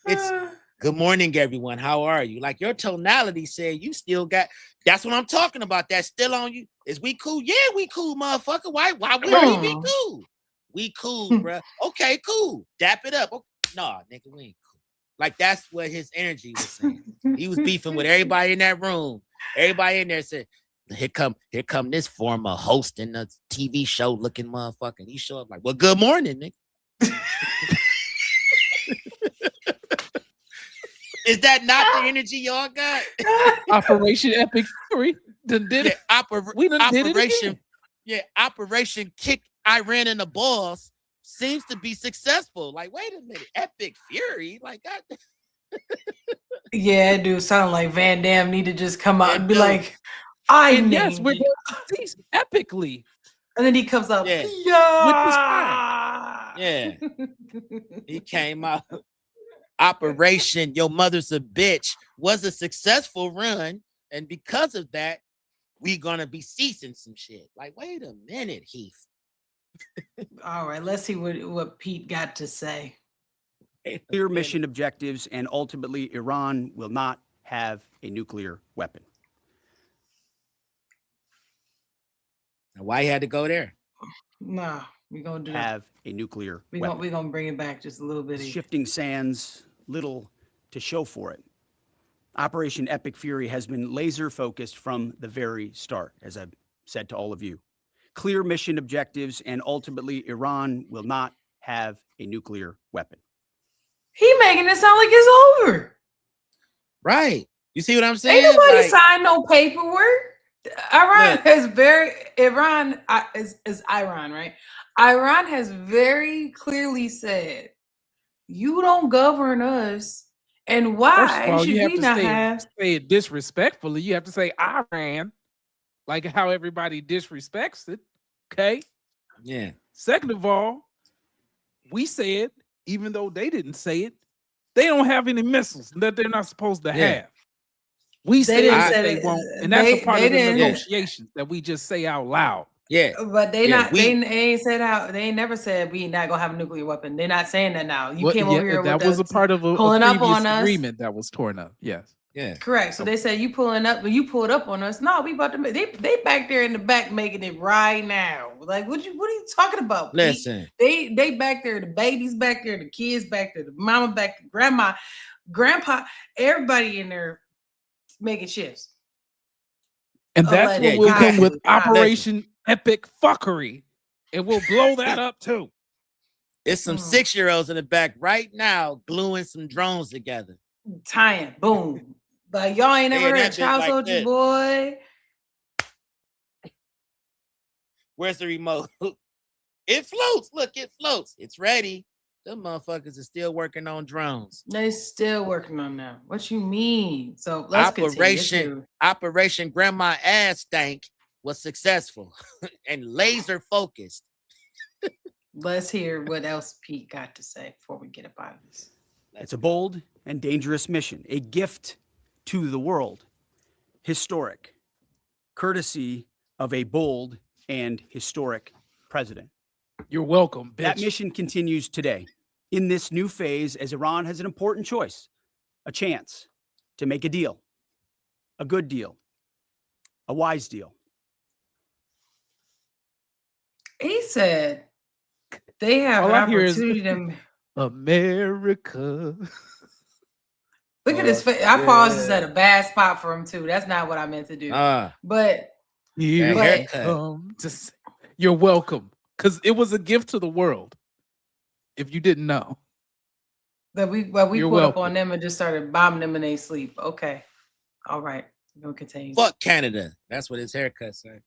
It's good morning, everyone. How are you? Like your tonality said you still got. That's what I'm talking about. That's still on you. Is we cool? Yeah, we cool, motherfucker. Why wouldn't we be cool? We cool, bruh. Okay, cool. Dap it up. Okay. Nah, nigga, we ain't cool. Like that's what his energy was saying. He was beefing with everybody in that room. Everybody in there said, here come this former host in a TV show looking motherfucker. He show up like, well, good morning, nigga. Is that not the energy y'all got? Operation Epic Fury did it. We done did it again. Yeah, Operation Kick Iran in the balls seems to be successful. Like, wait a minute, Epic Fury? Like, God. Yeah, it do sound like Van Damme need to just come out and be like, we're going to cease epically. And then he comes out, yeah. With the spine. Yeah. He came out. Operation Your Mother's a Bitch was a successful run. And because of that, we're going to be ceasing some shit. Like, wait a minute, Heath. All right, let's see what Pete got to say. Clear mission objectives, and ultimately, Iran will not have a nuclear weapon. Now, why you had to go there? Nah, we're going to have a nuclear weapon. We're going to bring it back just a little bit. Shifting sands, little to show for it. Operation Epic Fury has been laser focused from the very start, as I've said to all of you. Clear mission objectives, and ultimately, Iran will not have a nuclear weapon. He making it sound like it's over. Right. You see what I'm saying? Ain't nobody signed no paperwork. Iran is Iran, right? Iran has very clearly said, you don't govern us. And why First of all, should you have we to not say it disrespectfully. You have to say Iran, like how everybody disrespects it. Okay. Yeah. Second of all, we said, even though they didn't say it, they don't have any missiles that they're not supposed to have. We said that they won't, and that's a part of the negotiations that we just say out loud. Yeah, but they ain't said out. They ain't never said we not gonna have a nuclear weapon. They're not saying that now. You came over here. That was a part of a previous agreement that was torn up. Yes. Yeah. Correct. So they said you pulling up, but you pulled up on us. No, we about to. They back there in the back making it right now. Like what are you talking about? Listen, they back there. The babies back there. The kids back there. The mama back there. Grandma, grandpa, everybody in there making shifts. And that's what will come with Operation Epic Fuckery. And we'll blow that up too. It's some 6-year-olds in the back right now gluing some drones together. Tying, boom. Like y'all ain't never heard of Child Soldier Boy. Where's the remote? It floats. Look, it floats. It's ready. Them motherfuckers are still working on drones. They still working on them. What you mean? So let's Operation Grandma Ass Stank was successful and laser focused. Let's hear what else Pete got to say before we get up out of this. It's a bold and dangerous mission, a gift to the world, historic, courtesy of a bold and historic president. You're welcome, bitch. That mission continues today in this new phase as Iran has an important choice, a chance to make a deal, a good deal, a wise deal. He said they have an opportunity to America. Look at his face. I paused this at a bad spot for him too. That's not what I meant to do. But you're welcome. Because it was a gift to the world. If you didn't know. That we put up on them and just started bombing them in their sleep. Okay. All right. We're gonna continue. Fuck Canada. That's what his haircut said.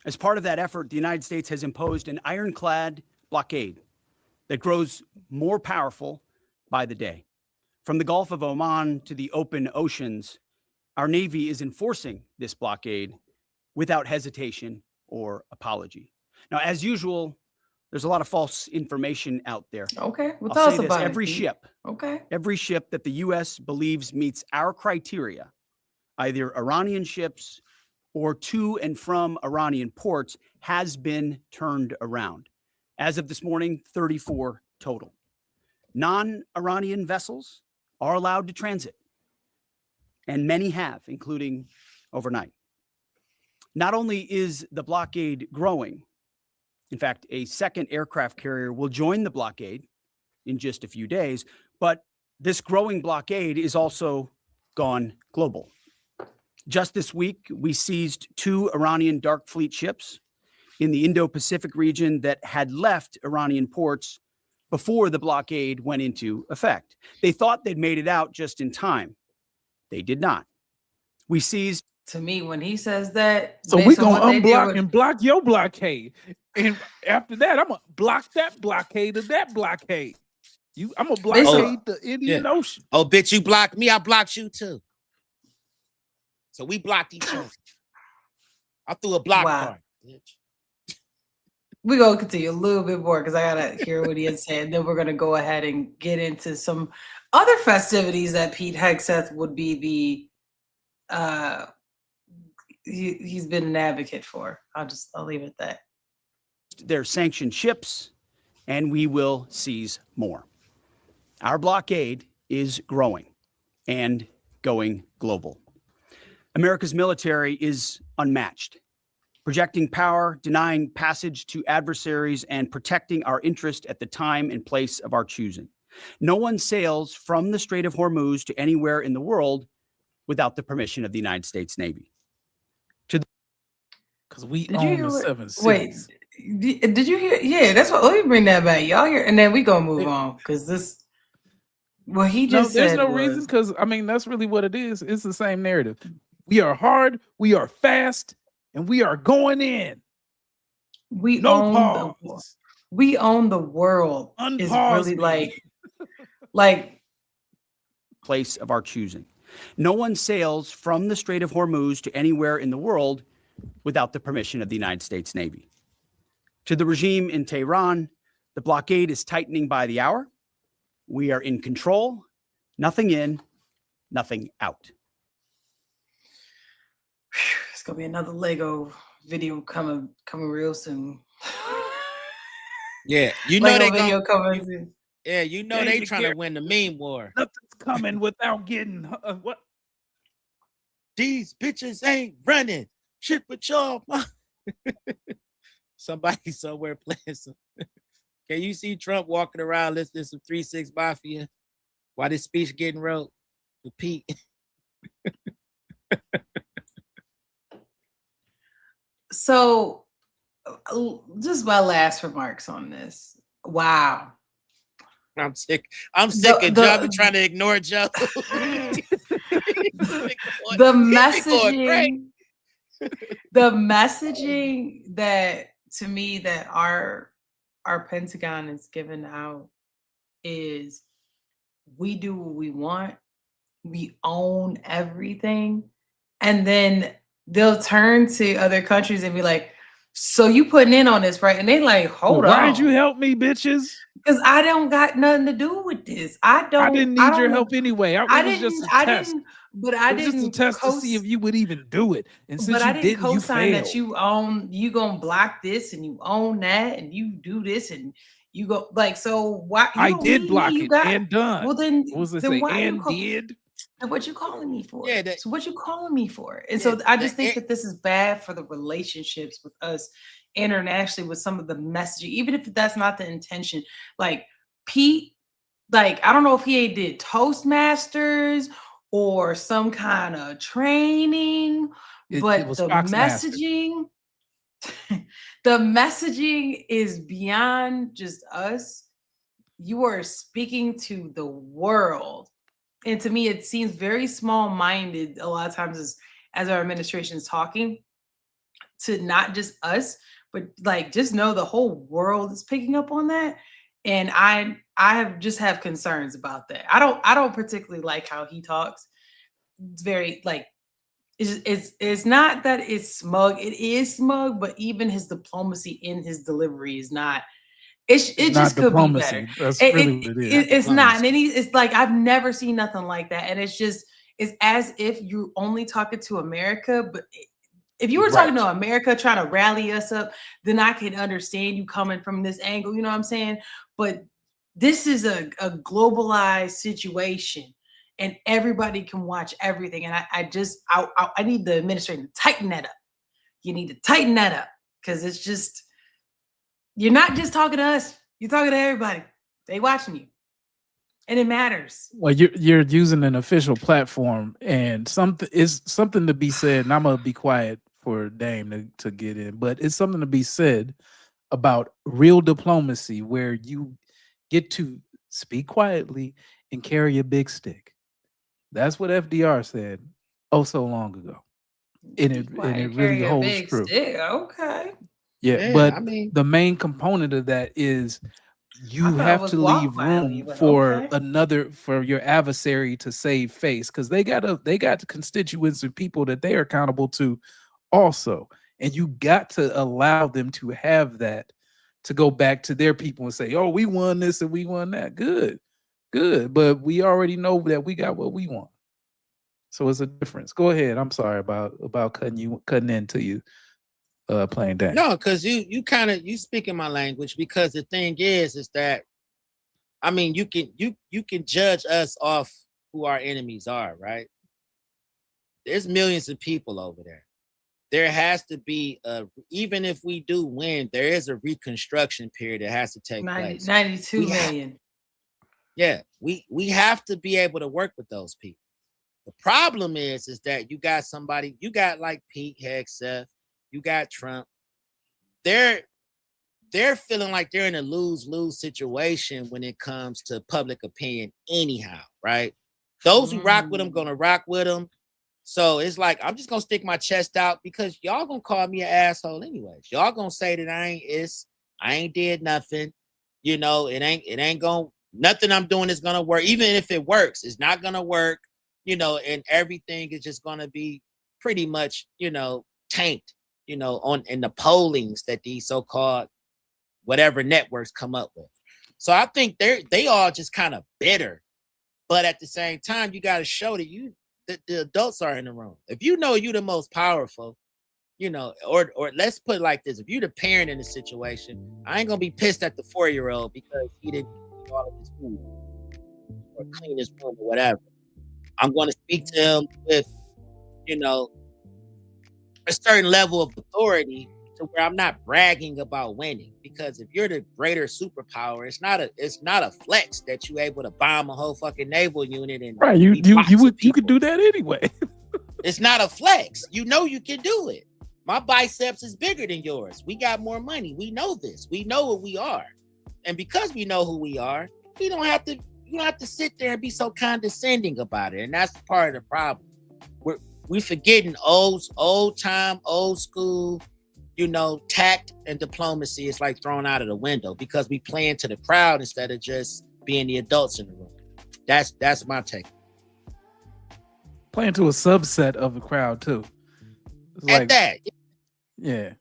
As part of that effort, the United States has imposed an ironclad blockade that grows more powerful by the day. From the Gulf of Oman to the open oceans, our Navy is enforcing this blockade without hesitation or apology. Now, as usual, there's a lot of false information out there. Okay, well, tell us about every ship that the U.S. believes meets our criteria, either Iranian ships or to and from Iranian ports, has been turned around. As of this morning, 34 total. Non-Iranian vessels are allowed to transit, and many have, including overnight. Not only is the blockade growing, in fact, a second aircraft carrier will join the blockade in just a few days, but this growing blockade is also gone global. Just this week, we seized 2 Iranian dark fleet ships in the Indo-Pacific region that had left Iranian ports before the blockade went into effect. They thought they'd made it out just in time. They did not. We seized. To me, when he says that, So we gonna unblock and block your blockade, and after that, I'm gonna block that blockade of that blockade. I'm gonna blockade the Indian Ocean. Oh, bitch, you blocked me, I blocked you too. So we blocked each other. I threw a block card, bitch. We're gonna continue a little bit more because I gotta hear what he had said. Then we're gonna go ahead and get into some other festivities that Pete Hegseth would be the he's been an advocate for. I'll leave it at that. Their sanctioned ships, and we will seize more. Our blockade is growing and going global. America's military is unmatched, projecting power, denying passage to adversaries, and protecting our interest at the time and place of our choosing. No one sails from the Strait of Hormuz to anywhere in the world without the permission of the United States Navy. Because we own the 7 seas. Wait, did you hear? Yeah, that's what. Let me bring that back. Y'all hear? And then we gonna move on because this. Well, he just there's said no reason because I mean that's really what it is. It's the same narrative. We are hard, we are fast, and we are going in. We no own pause. We own the world. Unpause is really like place of our choosing. No one sails from the Strait of Hormuz to anywhere in the world without the permission of the United States Navy. To the regime in Tehran, the blockade is tightening by the hour. We are in control. Nothing in, nothing out. It's gonna be another Lego video coming real soon. Yeah, you know Lego they video gonna, coming. Yeah, you know they trying to win the meme war. Nothing's coming without getting what? These bitches ain't running. Shit with y'all. Somebody somewhere playing some. Can you see Trump walking around listening to some 3-6 Mafia while this speech getting wrote with Pete? So, just my last remarks on this. Wow. I'm sick of Joe be trying to ignore Joe. The messaging that to me that our Pentagon is giving out is we do what we want, we own everything, and then they'll turn to other countries and be like, so you putting in on this, right? And they like, hold on. Why'd you help me, bitches? Because I don't got nothing to do with this. I didn't need your help anyway. I didn't just a test to see if you would even do it. And since but I didn't co-sign that you gonna block this and you own that and you do this and you go like so why I did block it and done. Well then what was it then say? why And did what you calling me for? Yeah, so what you calling me for? And so I just think that this is bad for the relationships with us internationally with some of the messaging, even if that's not the intention. Like Pete, like I don't know if he did Toastmasters or some kind of training, but the messaging, the messaging is beyond just us. You are speaking to the world. And to me, it seems very small-minded a lot of times as our administration is talking to not just us, but like just know the whole world is picking up on that. And I have concerns about that. I don't particularly like how he talks. It's very like it's not that it's smug. It is smug, but even his diplomacy in his delivery is not. It just could be better. That's really what it is. It's not. And then it's like I've never seen nothing like that. And it's as if you're only talking to America, but If you were talking to America trying to rally us up, then I can understand you coming from this angle. You know what I'm saying? But this is a globalized situation, and everybody can watch everything. And I need the administration to tighten that up. You need to tighten that up, because it's just, you're not just talking to us. You're talking to everybody. They watching you. And it matters. Well, you're using an official platform, and something to be said. And I'm gonna be quiet for Dame to get in, but it's something to be said about real diplomacy, where you get to speak quietly and carry a big stick. That's what FDR said so long ago, and it really holds true. Stick. Okay. Yeah, but the main component of that is you have to leave room for for your adversary to save face, because they got constituents and people that they are accountable to also, and you got to allow them to have that, to go back to their people and say, oh, we won this and we won that. Good, but we already know that we got what we want. So it's a difference. Go ahead. I'm sorry about cutting into you. Playing that. No, because you speaking my language, because the thing is that, I mean, you can judge us off who our enemies are, right? There's millions of people over there. There has to be even if we do win, there is a reconstruction period that has to take place. 92 million. We have to be able to work with those people. The problem is that you got like Pete Hegseth, you got Trump. They're feeling like they're in a lose-lose situation when it comes to public opinion anyhow, right? Those who rock with them gonna rock with them. So it's like, I'm just gonna stick my chest out, because y'all gonna call me an asshole anyways. Y'all gonna say that I ain't did nothing. You know, it ain't gonna, nothing I'm doing is gonna work. Even if it works, it's not gonna work, you know, and everything is just gonna be pretty much, you know, tanked. You know, in the pollings that these so-called whatever networks come up with. So I think they all just kind of bitter, but at the same time, you got to show that the adults are in the room. If you know you're the most powerful, you know, or let's put it like this: if you're the parent in the situation, I ain't gonna be pissed at the 4-year-old because he didn't eat all of his food or clean his room or whatever. I'm going to speak to him with, you know, a certain level of authority, to where I'm not bragging about winning, because if you're the greater superpower, it's not a flex that you're able to bomb a whole fucking naval unit and right. You could do that anyway. It's not a flex. You know you can do it. My biceps is bigger than yours. We got more money. We know this. We know what we are, and because we know who we are, you don't have to sit there and be so condescending about it. And that's part of the problem. We forgetting old time, old school, you know, tact and diplomacy is like thrown out of the window, because we play into the crowd instead of just being the adults in the room. That's my take. Playing to a subset of the crowd too. At that. Yeah.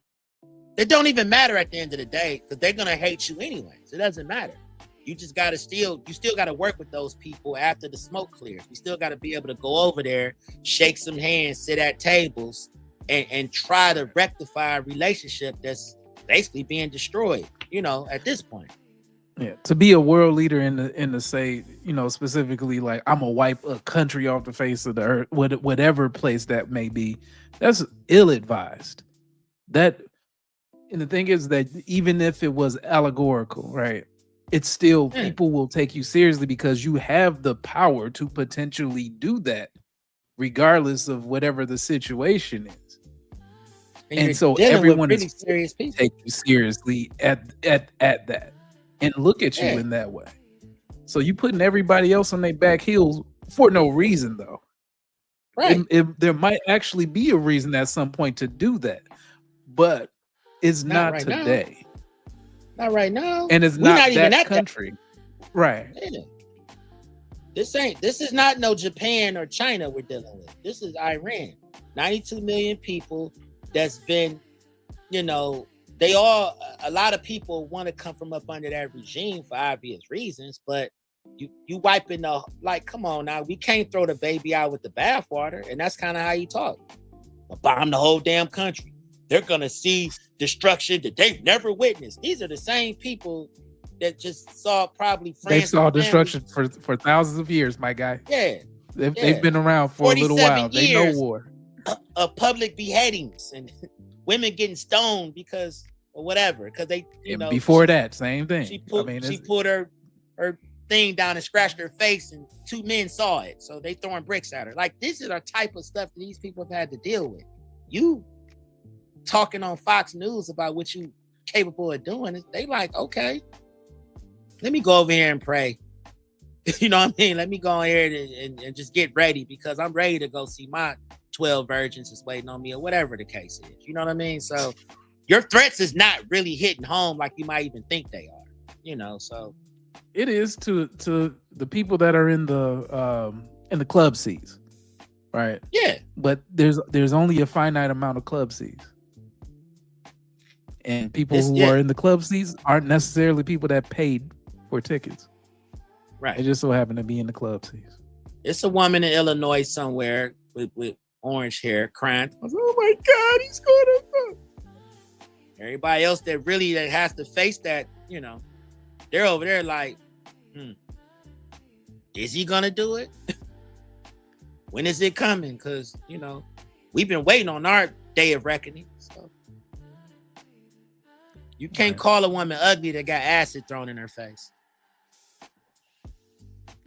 It don't even matter at the end of the day, because they're gonna hate you anyways. It doesn't matter. You just gotta still gotta work with those people after the smoke clears. You still gotta be able to go over there, shake some hands, sit at tables, and try to rectify a relationship that's basically being destroyed, you know, at this point. Yeah, to be a world leader in the say, you know, specifically like I'm gonna wipe a country off the face of the earth, whatever place that may be, that's ill-advised. And the thing is that even if it was allegorical, right? It's still, people will take you seriously because you have the power to potentially do that, regardless of whatever the situation is. And so everyone is serious people take you seriously at that and look at you in that way. So you putting everybody else on their back heels for no reason, though. Right. There might actually be a reason at some point to do that, but it's not right today. Now. Not right now. And it's not even that country. Right. Yeah. This is not no Japan or China we're dealing with. This is Iran. 92 million people that's been, you know, a lot of people want to come from up under that regime for obvious reasons, but you wiping come on now, we can't throw the baby out with the bathwater, and that's kind of how you talk. bomb the whole damn country. They're gonna see destruction that they've never witnessed. These are the same people that just saw probably France. They saw destruction for thousands of years, my guy. Yeah. They've been around for a little while. They know war. Of public beheadings and women getting stoned because or whatever. Because they, before that, same thing. She put her thing down and scratched her face, and 2 men saw it. So they throwing bricks at her. Like, this is the type of stuff that these people have had to deal with. You talking on Fox News about what you capable of doing, they like, okay, let me go over here and pray. You know what I mean? Let me go here and just get ready, because I'm ready to go see my 12 virgins is waiting on me, or whatever the case is. You know what I mean? So your threats is not really hitting home like you might even think they are. So it is to the people that are in the club seats, right? Yeah. But there's only a finite amount of club seats, and people who are in the club seats aren't necessarily people that paid for tickets. Right. They just so happen to be in the club seats. It's a woman in Illinois somewhere with orange hair crying. Oh my God, he's going to. Everybody else that has to face that, they're over there like, is he gonna do it? When is it coming? Because we've been waiting on our day of reckoning. So you can't call a woman ugly that got acid thrown in her face.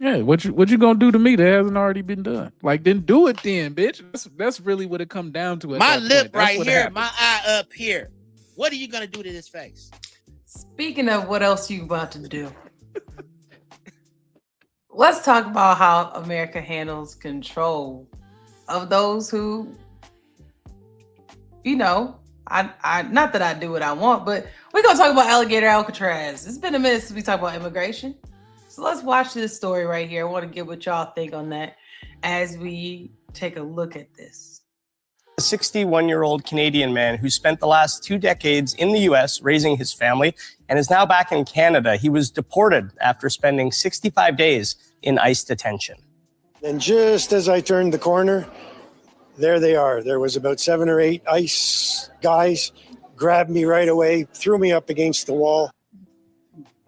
Yeah, what you gonna do to me that hasn't already been done? Like, then do it then, bitch. That's really what it come down to. My lip right here, my eye up here. What are you gonna do to this face? Speaking of what else you about to do, let's talk about how America handles control of those who, I not that I do what I want, but we're gonna talk about Alligator Alcatraz. It's been a minute since we talked about immigration. So let's watch this story right here. I want to get what y'all think on that as we take a look at this. A 61-year-old Canadian man who spent the last 2 decades in the U.S. raising his family and is now back in Canada. He was deported after spending 65 days in ICE detention. And just as I turned the corner, there they are. There was about 7 or 8 ICE guys, grabbed me right away, threw me up against the wall.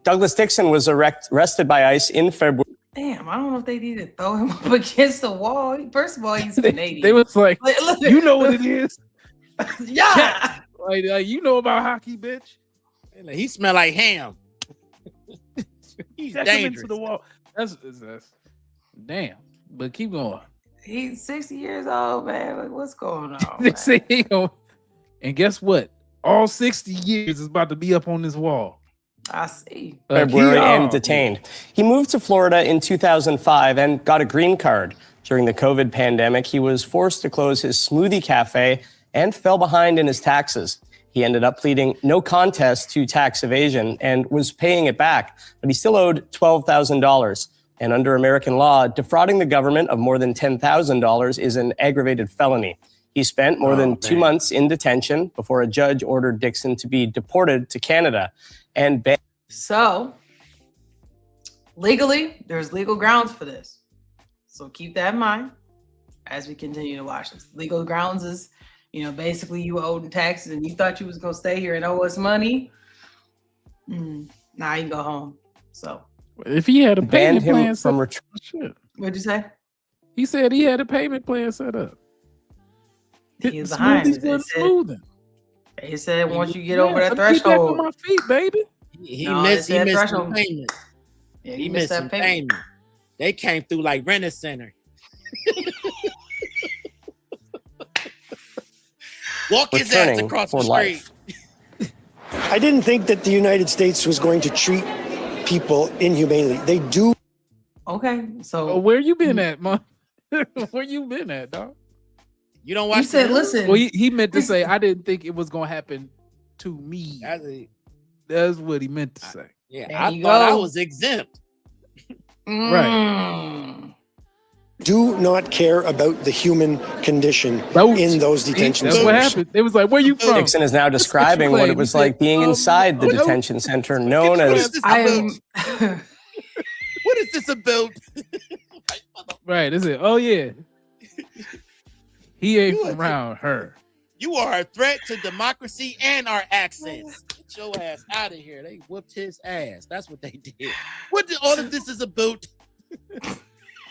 Douglas Dixon was arrested by ICE in February. Damn, I don't know if they need to throw him up against the wall. First of all, he's Canadian. They was like, you know what it is? Yeah. Like, you know about hockey, bitch. He smell like ham. He's Check dangerous. him into the wall. That's damn. But keep going. He's 60 years old, man. Like, what's going on? And guess what? All 60 years is about to be up on this wall. I see. February and detained. He moved to Florida in 2005 and got a green card. During the COVID pandemic, he was forced to close his smoothie cafe and fell behind in his taxes. He ended up pleading no contest to tax evasion and was paying it back, but he still owed $12,000. And under American law, defrauding the government of more than $10,000 is an aggravated felony. He spent more than 2 months in detention before a judge ordered Dixon to be deported to Canada. So, legally, there's legal grounds for this. So keep that in mind as we continue to watch this. Legal grounds is, basically you owed in taxes and you thought you was going to stay here and owe us money. Now you can go home. So, if he had a payment plan from what'd you say? He said he had a payment plan set up. He was behind. He said once you get over that threshold, on my feet, baby. He missed some payment. Yeah, he missed some payment. They came through like Rent-A-Center. Walk his ass across the street. I didn't think that the United States was going to treat people inhumanely. They do. Okay, so where you been at, man? Where you been at, dog? You don't watch. He said, "Listen." Well, he meant to say, "I didn't think it was gonna happen to me." That's what he meant to say. Yeah, I thought I was exempt. Right. Do not care about the human condition in those detention centers. That's what happened. It was like, "Where you from?" Dixon is now describing what it was like being inside the detention center known as. What is this about? Right. Is it? Oh yeah. He ain't You from a- around her. You are a threat to democracy and our accents. Get your ass out of here. They whooped his ass. That's what they did. What did all of this is about?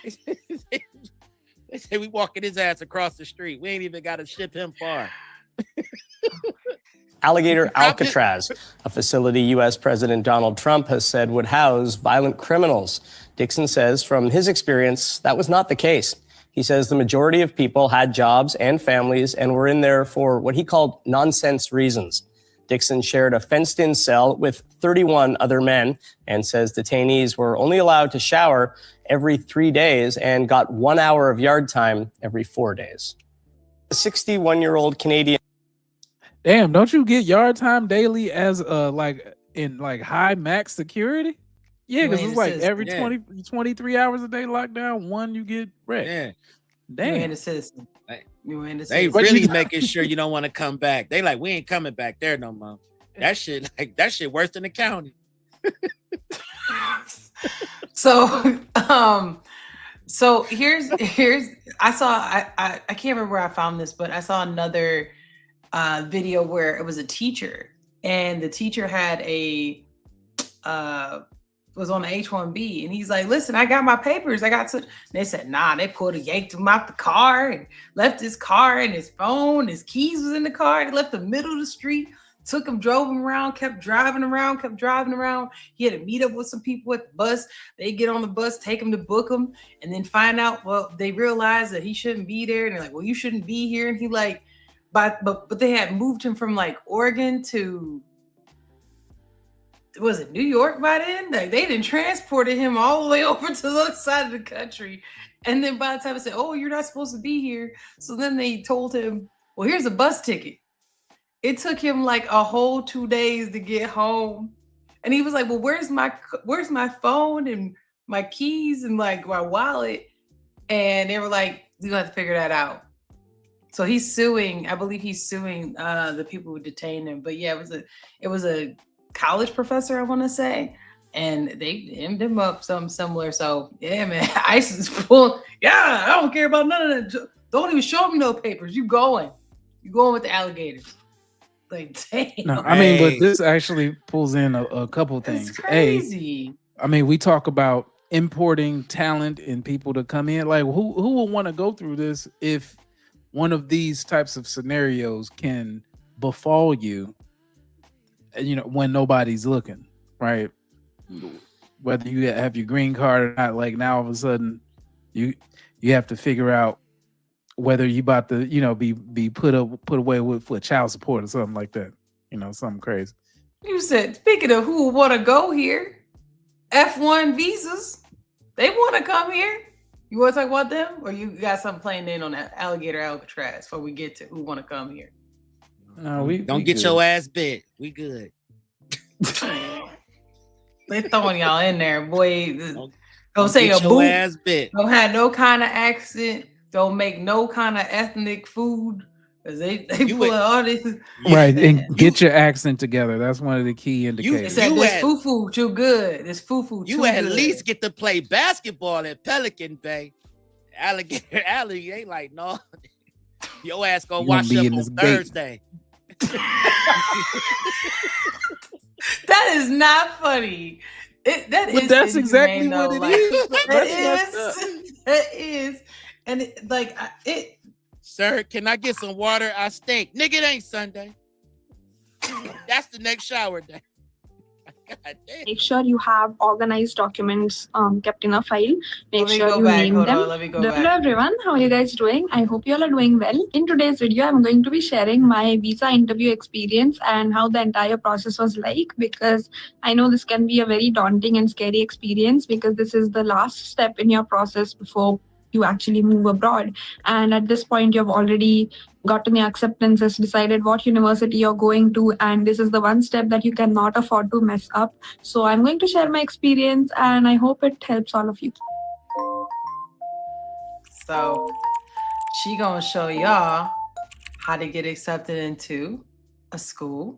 They say we walking his ass across the street. We ain't even got to ship him far. Alligator Alcatraz, a facility U.S. President Donald Trump has said would house violent criminals. Dixon says from his experience, that was not the case. He says the majority of people had jobs and families and were in there for what he called nonsense reasons. Dixon shared a fenced-in cell with 31 other men and says detainees were only allowed to shower every 3 days and got 1 hour of yard time every 4 days. A 61-year-old Canadian. Damn, don't you get yard time daily as in high max security? Yeah, because it's like every 23 hours a day lockdown, one you get wrecked. Yeah. Damn. You ain't a citizen. They really making sure you don't want to come back. They like, we ain't coming back there no more. That shit worse than the county. So here's I can't remember where I found this, but I saw another video where it was a teacher, and the teacher had was on the H-1B, and he's like, listen, I got my papers. They said, nah, they yanked him out the car and left his car and his phone, his keys was in the car. They left the middle of the street, took him, drove him around, kept driving around. He had to meet up with some people at the bus. They get on the bus, take him to book him, and then find out, well, they realized that he shouldn't be there. And they're like, well, you shouldn't be here. And he like, but they had moved him from like Oregon to, was it New York by then? Like they didn't transported him all the way over to the other side of the country. And then by the time I said, oh, you're not supposed to be here. So then they told him, well, here's a bus ticket. It took him like a whole 2 days to get home. And he was like, well, where's my phone and my keys and like my wallet? And they were like, you have to figure that out. So he's suing, I believe he's suing the people who detained him. But yeah, it was a college professor, I want to say, and they hemmed him up something similar. So yeah, man, ICE is full. Yeah, I don't care about none of that. Don't even show me no papers. You going with the alligators. Like, damn. No, I mean, but this actually pulls in a couple things. It's crazy. I mean, we talk about importing talent and people to come in. Like, who will want to go through this if one of these types of scenarios can befall you, when nobody's looking, right? Whether you have your green card or not, like now all of a sudden you have to figure out whether you about to, be put away with child support or something like that. Something crazy. You said, speaking of who want to go here, F1 visas, they want to come here. You want to talk about them, or you got something playing in on that Alligator Alcatraz before we get to who want to come here? No, don't get your ass bit. We good. They throwing y'all in there, boy. Don't say a boot. Ass bit. Don't have no kind of accent. Don't make no kind of ethnic food. Cause they pull all this. Right, and get your accent together. That's one of the key indicators. They said this fufu too good. This fufu too You at good. least get to play basketball at Pelican Bay. Alligator Alley ain't like, no. Your ass gonna wash up on Thursday. That is not funny. But that's exactly what it is. That is. And it. Sir, can I get some water? I stink. Nigga, it ain't Sunday. That's the next shower day. God damn. Make sure you have organized documents kept in a file. Make sure you name them. Hello everyone, how are you guys doing? I hope you all are doing well. In today's video, I'm going to be sharing my visa interview experience and how the entire process was like, because I know this can be a very daunting and scary experience, because this is the last step in your process before you actually move abroad. And at this point, you've already gotten your acceptances, decided what university you're going to, and this is the one step that you cannot afford to mess up. So I'm going to share my experience, and I hope it helps all of you. So she gonna show y'all how to get accepted into a school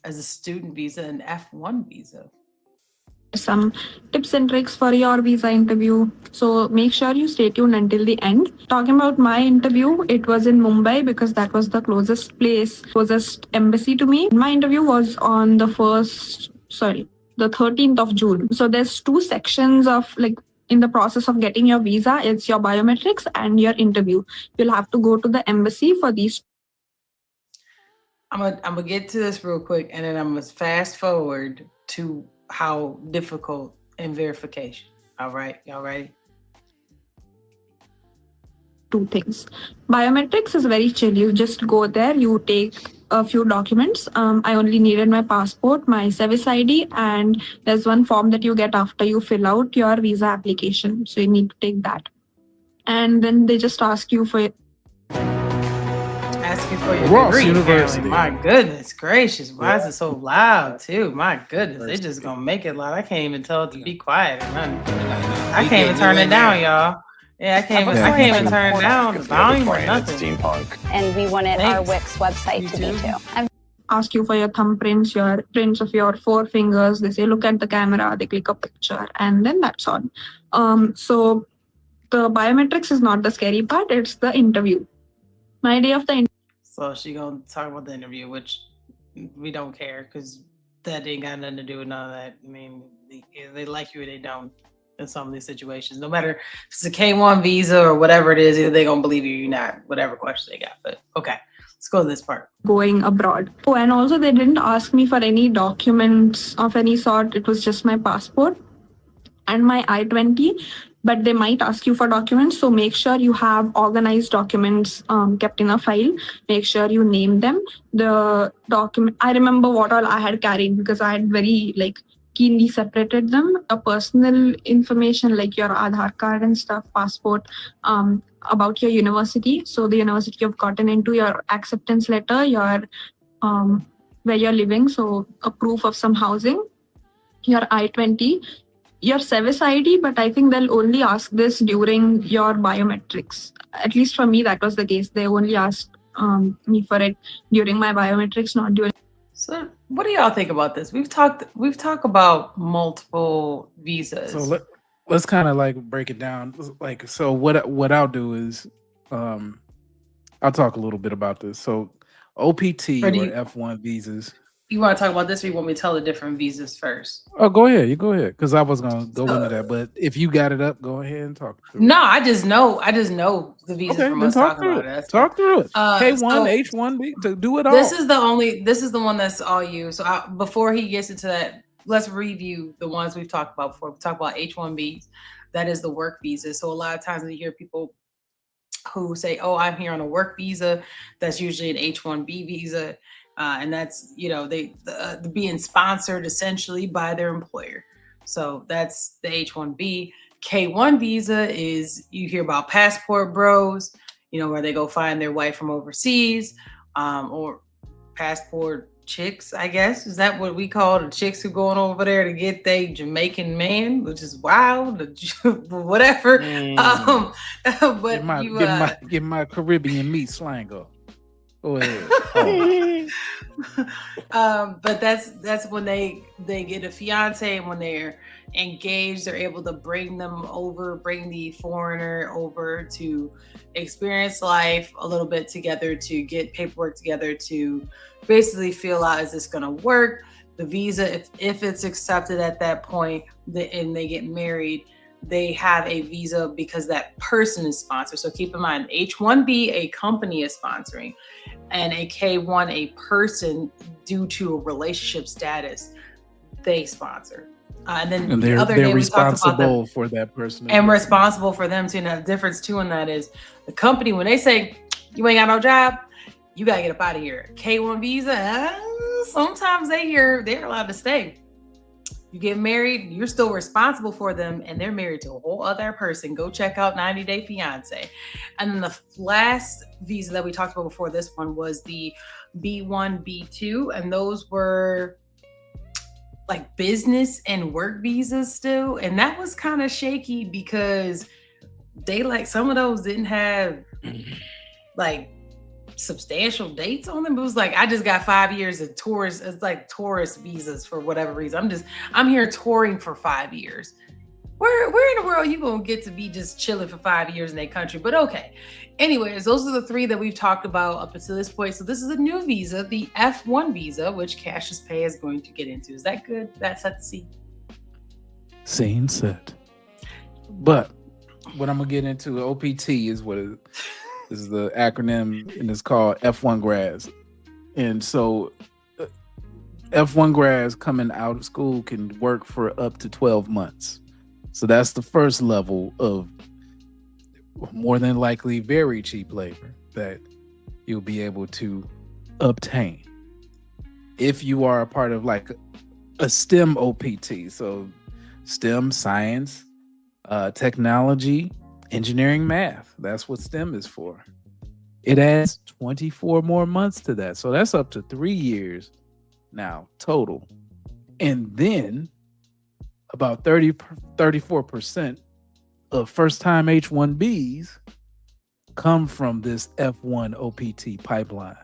as a student visa, an F1 visa. some tips and tricks for your visa interview. So make sure you stay tuned until the end. Talking about my interview, it was in Mumbai because that was the closest embassy to me. My interview was on the 13th of June. So there's two sections of in the process of getting your visa. It's your biometrics and your interview. You'll have to go to the embassy for these. I'm gonna get to this real quick, and then I'm gonna fast forward to how difficult and verification. All right, y'all ready? Two things. Biometrics is very chill. You just go there, you take a few documents. I only needed my passport, my service ID, and there's one form that you get after you fill out your visa application. So you need to take that. And then they just ask you for your Ross degree. University. My goodness gracious. Why is it so loud too? My goodness. They just gonna make it loud. I can't even tell it to be quiet. I can't even turn it down, y'all. Yeah, I can't even turn it down. The volume or nothing. And we wanted our Wix website to be too. Ask you for your thumbprints, your prints of your 4 fingers. They say, look at the camera. They click a picture, and then that's all. So the biometrics is not the scary part. It's the interview. My day of the interview. So she gonna talk about the interview, which we don't care because that ain't got nothing to do with none of that. I mean, they like you or they don't in some of these situations. No matter if it's a K1 visa or whatever it is, either they gonna believe you or you're not, whatever question they got. But okay, let's go to this part. Going abroad. Oh, and also they didn't ask me for any documents of any sort. It was just my passport and my I-20. But they might ask you for documents. So make sure you have organized documents kept in a file. Make sure you name them. The document, I remember what all I had carried because I had very keenly separated them. A personal information like your Aadhaar card and stuff, passport, about your university. So the university you've gotten into, your acceptance letter, your where you're living. So a proof of some housing, your I-20, your service ID, but I think they'll only ask this during your biometrics. At least for me, that was the case. They only asked me for it during my biometrics, not during. So what do y'all think about this? We've talked about multiple visas. So let's kind of break it down. So what I'll do is I'll talk a little bit about this. So OPT or F1 visas. You want to talk about this, or you want me to tell the different visas first? Oh, go ahead. You go ahead, because I was gonna go into that. But if you got it up, go ahead and talk. No, I just know the visas from us talking about it. Talk through it. K1, H1B, to do it all. This is the one that's all you. So before he gets into that, let's review the ones we've talked about before. We talked about H1Bs. That is the work visa. So a lot of times we hear people who say, "Oh, I'm here on a work visa." That's usually an H1B visa. And that's, they being sponsored essentially by their employer. So that's the H1B. K1 visa is, you hear about passport bros, where they go find their wife from overseas, or passport chicks, I guess. Is that what we call the chicks who going over there to get their Jamaican man, which is wild, whatever. But get my Caribbean meat slang up. Go ahead. But that's when they get a fiance, and when they're engaged, they're able to bring the foreigner over to experience life a little bit together, to get paperwork together, to basically feel out, is this going to work? The visa, if it's accepted at that point, and they get married, they have a visa because that person is sponsored. So keep in mind, H1B, a company is sponsoring, and a K1, a person, due to a relationship status, they sponsor. And then the other day we talked about them, for that person and responsible for them too. And the difference too in that is the company, when they say you ain't got no job, you gotta get up out of here. K1 visa, sometimes they're allowed to stay. You get married, you're still responsible for them, and they're married to a whole other person. Go check out 90 Day Fiance. And then the last visa that we talked about before this one was the B1, B2, and those were business and work visas still. And that was kind of shaky because they some of those didn't have substantial dates on them. It was like, I just got 5 years of tours. It's like tourist visas for whatever reason. I'm here touring for 5 years. Where in the world are you gonna get to be just chilling for 5 years in that country? But okay. Anyways, those are the 3 that we've talked about up until this point. So this is a new visa, the F1 visa, which Cassius Pay is going to get into. Is that good? That's set to see. Scene set. But what I'm gonna get into, OPT is what it is, the acronym, and it's called F1 grads. And so F1 grads coming out of school can work for up to 12 months. So that's the first level of more than likely very cheap labor that you'll be able to obtain if you are a part of like a STEM OPT. So STEM, science, technology, engineering, math. That's what STEM is for. It adds 24 more months to that. So that's up to 3 years now total. And then about 34% of first-time H-1Bs come from this F1 OPT pipeline.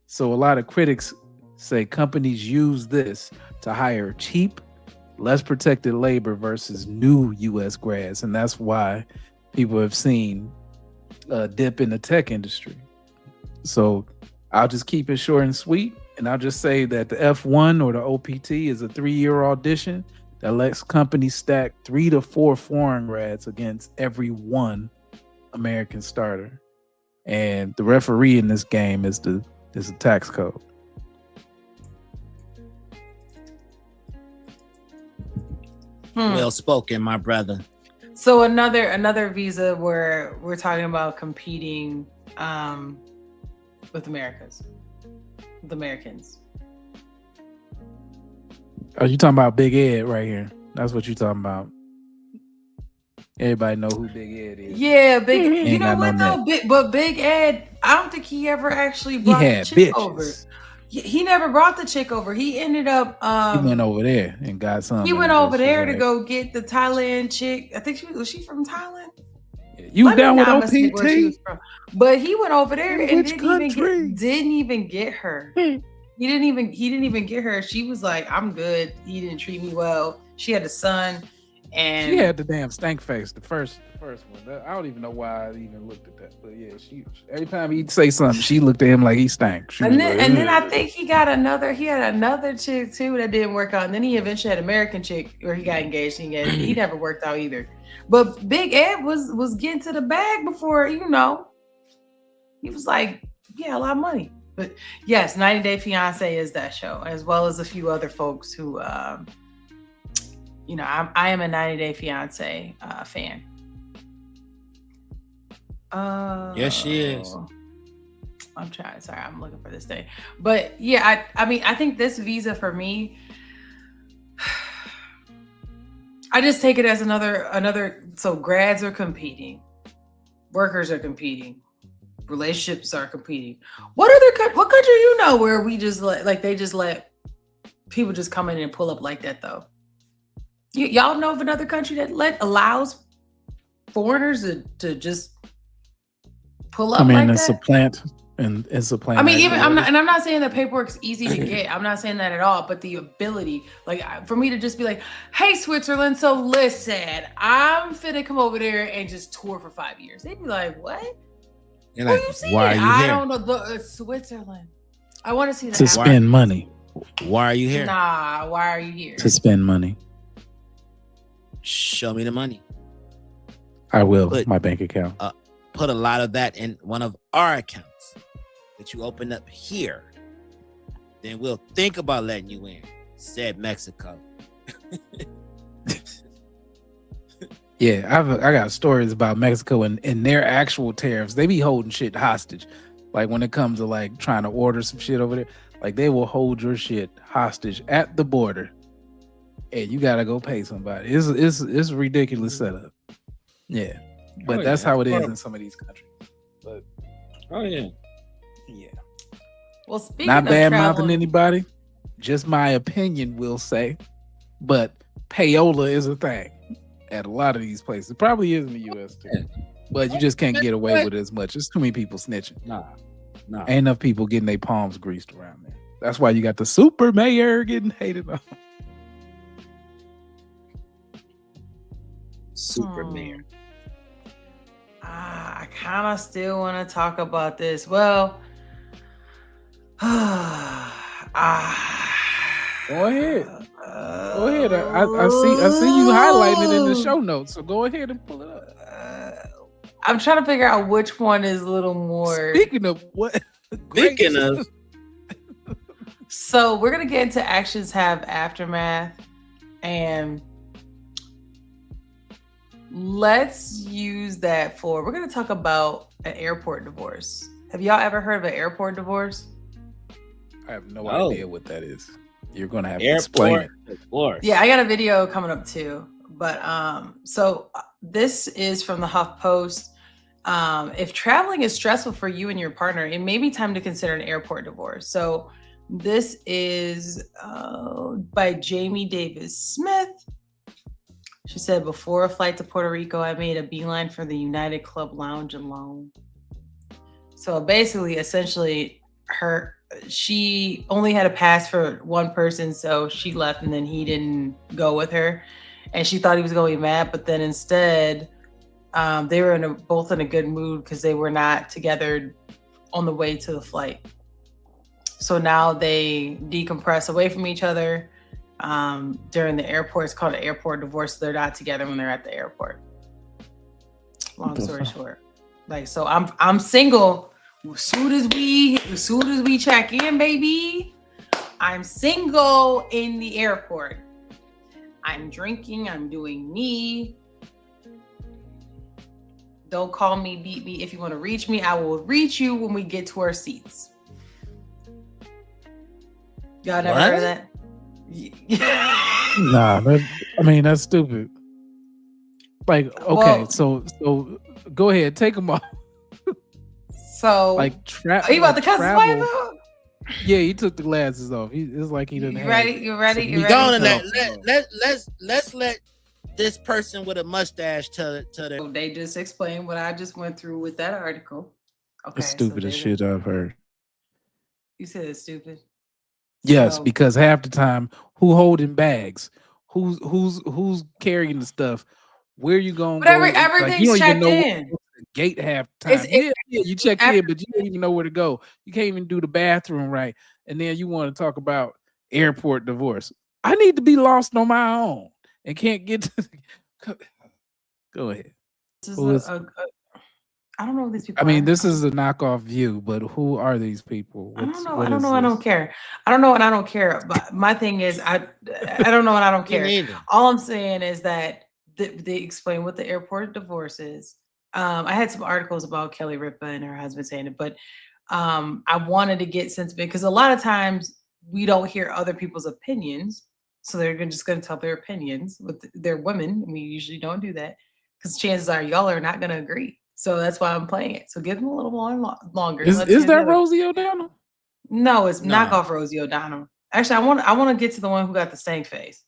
So a lot of critics say companies use this to hire cheap, less protected labor versus new U.S. grads. And that's why people have seen a dip in the tech industry. So I'll just keep it short and sweet. And I'll just say that the F1 or the OPT is a 3-year audition that lets companies stack 3 to 4 foreign grads against every one American starter. And the referee in this game is the tax code. Well spoken, my brother. So another visa where we're talking about competing with Americans. Are you talking about Big Ed right here? That's what you're talking about. Everybody know who Big Ed is. Yeah, Big. You know what though? Big Ed, I don't think he ever actually brought the chick over. He never brought the chick over. He ended up. He went over there and got something. He went over there to go get the Thailand chick. I think was she from Thailand? You down with OPT? But he went over there and didn't even get her. He didn't even get her. She was like, "I'm good." He didn't treat me well. She had a son, and she had the damn stank face. The first one. I don't even know why I even looked at that. But yeah, she every time he'd say something, she looked at him like he stank. And then I think he had another chick too that didn't work out. And then he eventually had an American chick where he got engaged. He never worked out either. But Big Ed was getting to the bag before, he was like, yeah, a lot of money. But yes, 90 Day Fiance is that show, as well as a few other folks who, I am a 90 Day Fiance fan. Yes, she is. I'm looking for this thing. But yeah, I think this visa for me, I just take it as another. So grads are competing, workers are competing, relationships are competing. What country where we just they just let people just come in and pull up like that though? Y'all know of another country that allows foreigners to just pull up like that? supplant. I mean, I'm not saying that paperwork's easy to get. I'm not saying that at all. But the ability, for me to just be like, "Hey, Switzerland, so listen, I'm finna come over there and just tour for 5 years." They'd be like, "What? You're like, why are you here? I don't know. Switzerland. I want to see that to spend money. Why are you here? Nah, why are you here? To spend money. Show me the money. I will. My bank account. Put a lot of that in one of our accounts that you open up here. Then we'll think about letting you in," said Mexico. Yeah, I got stories about Mexico and their actual tariffs. They be holding shit hostage. Like when it comes to trying to order some shit over there, they will hold your shit hostage at the border, and you gotta go pay somebody. It's a ridiculous setup. Yeah, but that's how it is in some of these countries. But yeah. Well, speaking not of bad traveling, mouthing anybody. Just my opinion, will say. But payola is a thing at a lot of these places. It probably is in the U.S. too. But you just can't get away with it as much. There's too many people snitching. No. Ain't enough people getting their palms greased around there. That's why you got the super mayor getting hated on. Super mayor. I kind of still want to talk about this. Well, Go ahead. Go ahead. I see you highlighting it in the show notes. So go ahead and pull it up. I'm trying to figure out which one is a little more. Speaking of what? Speaking of. So we're gonna get into actions have aftermath, and let's use that for. We're gonna talk about an airport divorce. Have y'all ever heard of an airport divorce? I have no idea what that is. You're gonna have to explain it. Divorce. Yeah, I got a video coming up too. But so this is from the HuffPost. If traveling is stressful for you and your partner, it may be time to consider an airport divorce. So this is by Jamie Davis Smith. She said, before a flight to Puerto Rico, I made a beeline for the United Club Lounge alone. So basically, essentially, she only had a pass for one person, so she left and then he didn't go with her. And she thought he was going to be mad, but then instead, they were both in a good mood because they were not together on the way to the flight. So now they decompress away from each other during the airport. It's called an airport divorce. So they're not together when they're at the airport. Long story short, so I'm single. As soon as we check in, baby, I'm single in the airport. I'm drinking. I'm doing me. Don't call me, beat me. If you want to reach me, I will reach you when we get to our seats. Y'all never heard of that? Nah, that's stupid. Like, okay, so go ahead, take them off. So, like, are you about to cuss his wife out? Yeah, he took the glasses off. It's like he didn't. You ready? You ready? You Going ready? let's let this person with a mustache tell their. They just explained what I just went through with that article. Okay, the stupidest shit I've heard. You said it's stupid. Yes, because half the time, who holding bags? Who's carrying the stuff? Where you going? But everything's checked in. The gate half the time. Yeah, you check in, but you don't even know where to go. You can't even do the bathroom right, and then you want to talk about airport divorce. I need to be lost on my own and can't get to. Go ahead. This is I don't know who these people. I mean, this is a knockoff view, but who are these people? I don't know. I don't know. I don't care. I don't know, and I don't care. But my thing is, I don't know, and I don't care. All I'm saying is that they explain what the airport divorce is. I had some articles about Kelly Ripa and her husband saying it, but I wanted to get sentiment because a lot of times we don't hear other people's opinions, so they're just going to tell their opinions with their women. We usually don't do that because chances are y'all are not going to agree. So that's why I'm playing it. So give them a little longer. Is that Rosie O'Donnell? No, it's knockoff Rosie O'Donnell. Actually, I want to get to the one who got the stank face.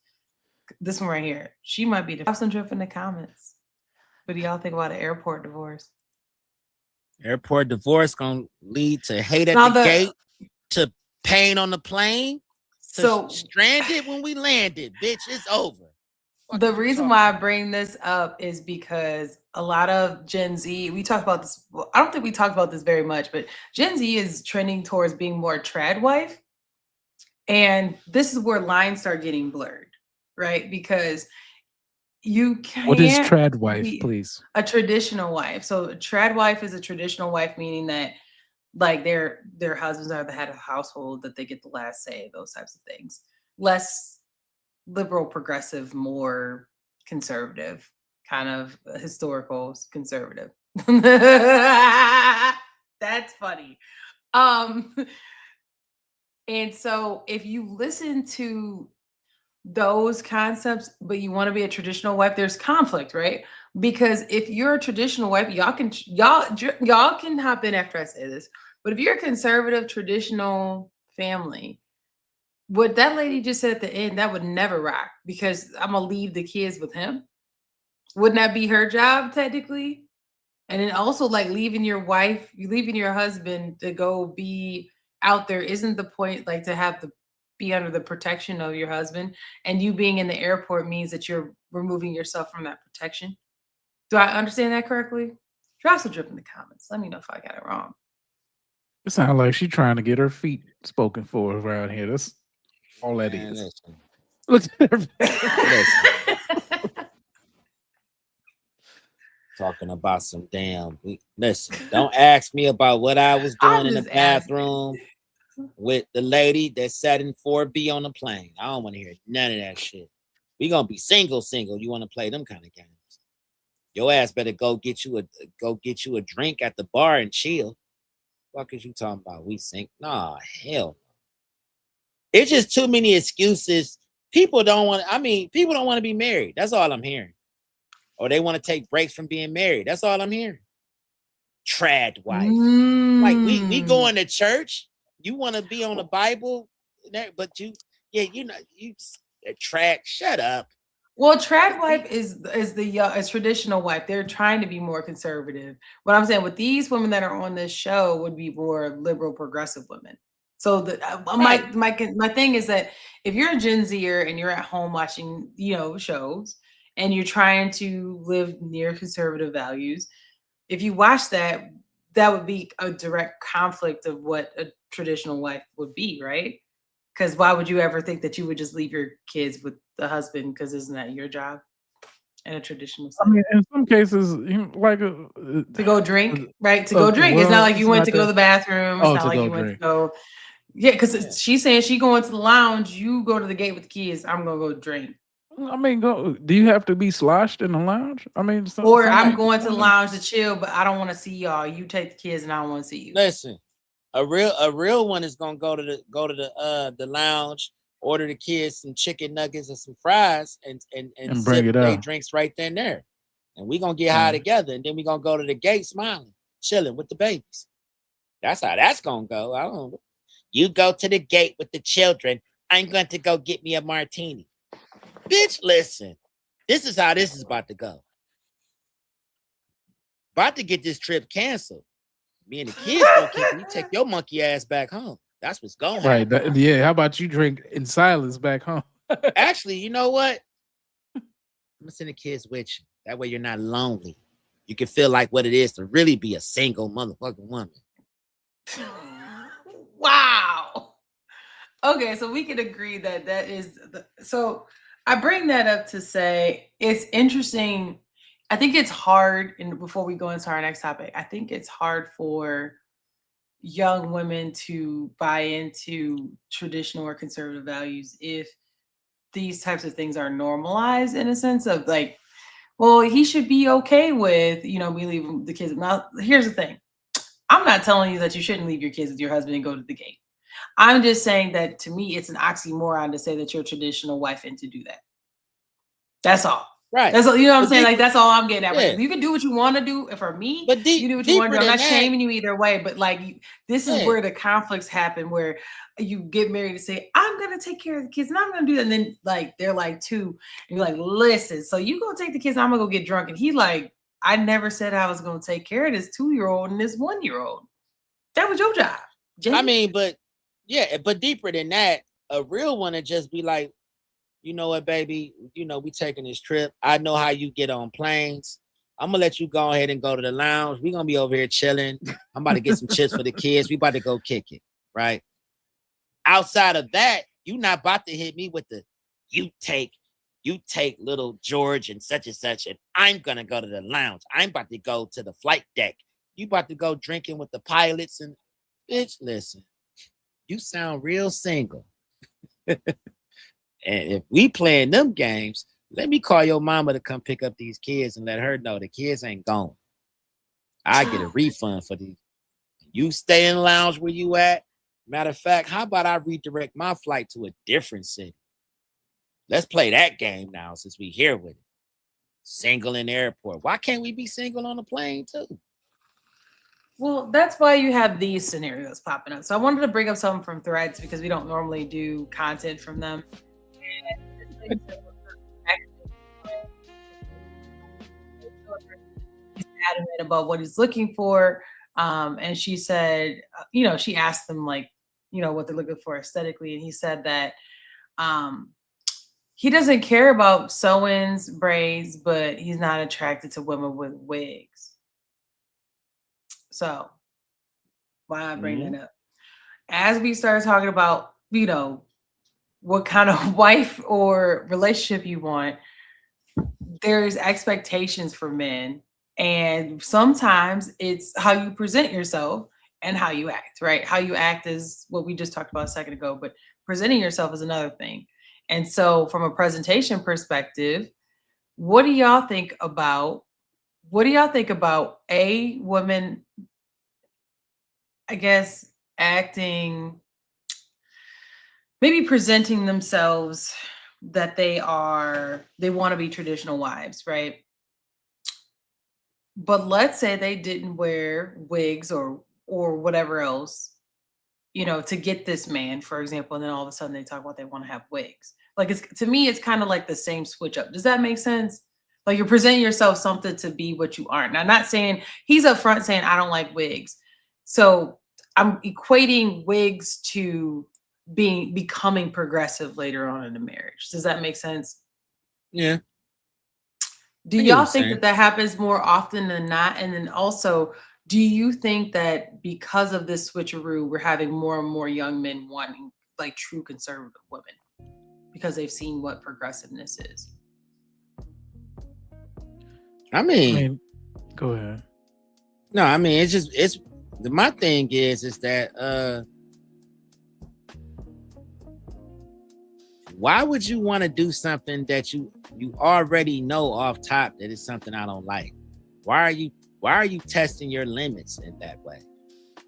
This one right here. She might be the. Have some drip in the comments. What do y'all think about an airport divorce? Airport divorce gonna lead to hate at the gate, to pain on the plane, to stranded when we landed. Bitch, it's over. The reason why I bring this up is because a lot of Gen Z, we talk about this. Well, I don't think we talked about this very much, but Gen Z is trending towards being more trad wife. And this is where lines start getting blurred, right? Because you can't. What is trad wife, please? A traditional wife. So a trad wife is a traditional wife, meaning that like their husbands are the head of the household, that they get the last say, those types of things. Less liberal, progressive, more conservative, kind of historical conservative. That's funny. And so if you listen to those concepts, but you want to be a traditional wife, there's conflict, right? Because if you're a traditional wife, y'all can hop in after I say this, but if you're a conservative, traditional family, what that lady just said at the end, that would never rock, because I'm gonna leave the kids with him. Wouldn't that be her job technically? And then also like leaving your wife, you leaving your husband to go be out there isn't the point, like to have to be under the protection of your husband, and you being in the airport means that you're removing yourself from that protection. Do I understand that correctly? Drop some drip in the comments. Let me know if I got it wrong. It sounds like she's trying to get her feet spoken for around here. That's all that Man, is. listen. Look at her. Listen. Talking about some damn. Listen, don't ask me about what I was doing in the bathroom with the lady that sat in 4B on the plane. I don't want to hear none of that shit. We gonna be single. You want to play them kind of games? Your ass better go get you a drink at the bar and chill. What is you talking about? We sing? Nah, hell. It's just too many excuses. People don't want to be married. That's all I'm hearing. Or they want to take breaks from being married. That's all I'm hearing. Trad wife. Like we going to church. You want to be on the Bible, but you trad. Shut up. Well, trad wife is the traditional wife. They're trying to be more conservative. What I'm saying with these women that are on this show would be more liberal, progressive women. So my thing is that if you're a Gen Zer and you're at home watching shows and you're trying to live near conservative values, if you watch that, that would be a direct conflict of what a traditional wife would be, right? Because why would you ever think that you would just leave your kids with the husband? Because isn't that your job in a traditional sense? I mean, in some cases, like to go drink, right? To go drink. It's not like you went to go to the bathroom. It's not like you went to go. Yeah, because she's saying she going to the lounge. You go to the gate with the kids. I'm gonna go drink. I mean, do you have to be sloshed in the lounge? I mean, or I'm going to the lounge to chill, but I don't want to see y'all. You take the kids, and I don't want to see you. Listen, a real one is gonna go to the lounge, order the kids some chicken nuggets and some fries, and bring it their out. drinks right then and there, and we gonna get high together, and then we gonna go to the gate smiling, chilling with the babies. That's how that's gonna go. I don't know. You go to the gate with the children. I'm going to go get me a martini. Bitch, listen. This is how this is about to go. About to get this trip canceled. Me and the kids gonna kick you. Take your monkey ass back home. That's what's going on. Right. Yeah. How about you drink in silence back home? Actually, you know what? I'm gonna send the kids with you. That way you're not lonely. You can feel like what it is to really be a single motherfucking woman. Wow. Okay, so we can agree that is so I bring that up to say it's interesting. I think it's hard, and before we go into our next topic, I think it's hard for young women to buy into traditional or conservative values if these types of things are normalized in a sense of like, well, he should be okay with, we leave the kids. Now, here's the thing. I'm not telling you that you shouldn't leave your kids with your husband and go to the gate. I'm just saying that to me, it's an oxymoron to say that you're a traditional wife and to do that. That's all. Right. That's all, you know what I'm saying? Like, that's all I'm getting at. Yeah. Right? You can do what you want to do. And for me, but you do what you want to do. I'm not that, shaming you either way, but like, this is where the conflicts happen, where you get married to say, I'm going to take care of the kids and I'm going to do that. And then like, they're like 2 and you're like, listen, so you go take the kids and I'm going to go get drunk. And he like, I never said I was going to take care of this 2-year-old and this 1-year-old. That was your job. Jay. I mean, but deeper than that, a real one would just be like, you know what, baby, we taking this trip. I know how you get on planes. I'm going to let you go ahead and go to the lounge. We're going to be over here chilling. I'm about to get some chips for the kids. We about to go kick it, right? Outside of that, you not about to hit me with the, you take little George and such, and I'm going to go to the lounge. I'm about to go to the flight deck. You about to go drinking with the pilots and, bitch, listen, you sound real single. And if we playing them games, let me call your mama to come pick up these kids and let her know the kids ain't gone. I get a refund for these. You stay in the lounge where you at. Matter of fact, how about I redirect my flight to a different city? Let's play that game now since we here with it. Single in the airport. Why can't we be single on the plane too? Well, that's why you have these scenarios popping up. So I wanted to bring up something from Threads because we don't normally do content from them. adamant about what he's looking for. And she said, she asked them like, what they're looking for aesthetically. And he said that he doesn't care about sew-ins, braids, but he's not attracted to women with wigs. So why I bring that up? As we start talking about, what kind of wife or relationship you want, there's expectations for men. And sometimes it's how you present yourself and how you act, right? How you act is what we just talked about a second ago, but presenting yourself is another thing. And so from a presentation perspective, what do y'all think about a woman, I guess, acting, maybe presenting themselves that they want to be traditional wives, right? But let's say they didn't wear wigs or whatever else, to get this man, for example, and then all of a sudden they talk about they want to have wigs. Like, to me, it's kind of like the same switch up. Does that make sense? Like, you're presenting yourself something to be what you aren't. Now, I'm not saying he's up front saying I don't like wigs. So I'm equating wigs to becoming progressive later on in the marriage. Does that make sense? Yeah. Do y'all think that happens more often than not? And then also, do you think that because of this switcheroo, we're having more and more young men wanting like true conservative women because they've seen what progressiveness is? I mean, go ahead. No, I mean, it's my thing is that why would you want to do something that you already know off top that is something I don't like? Why are you testing your limits in that way?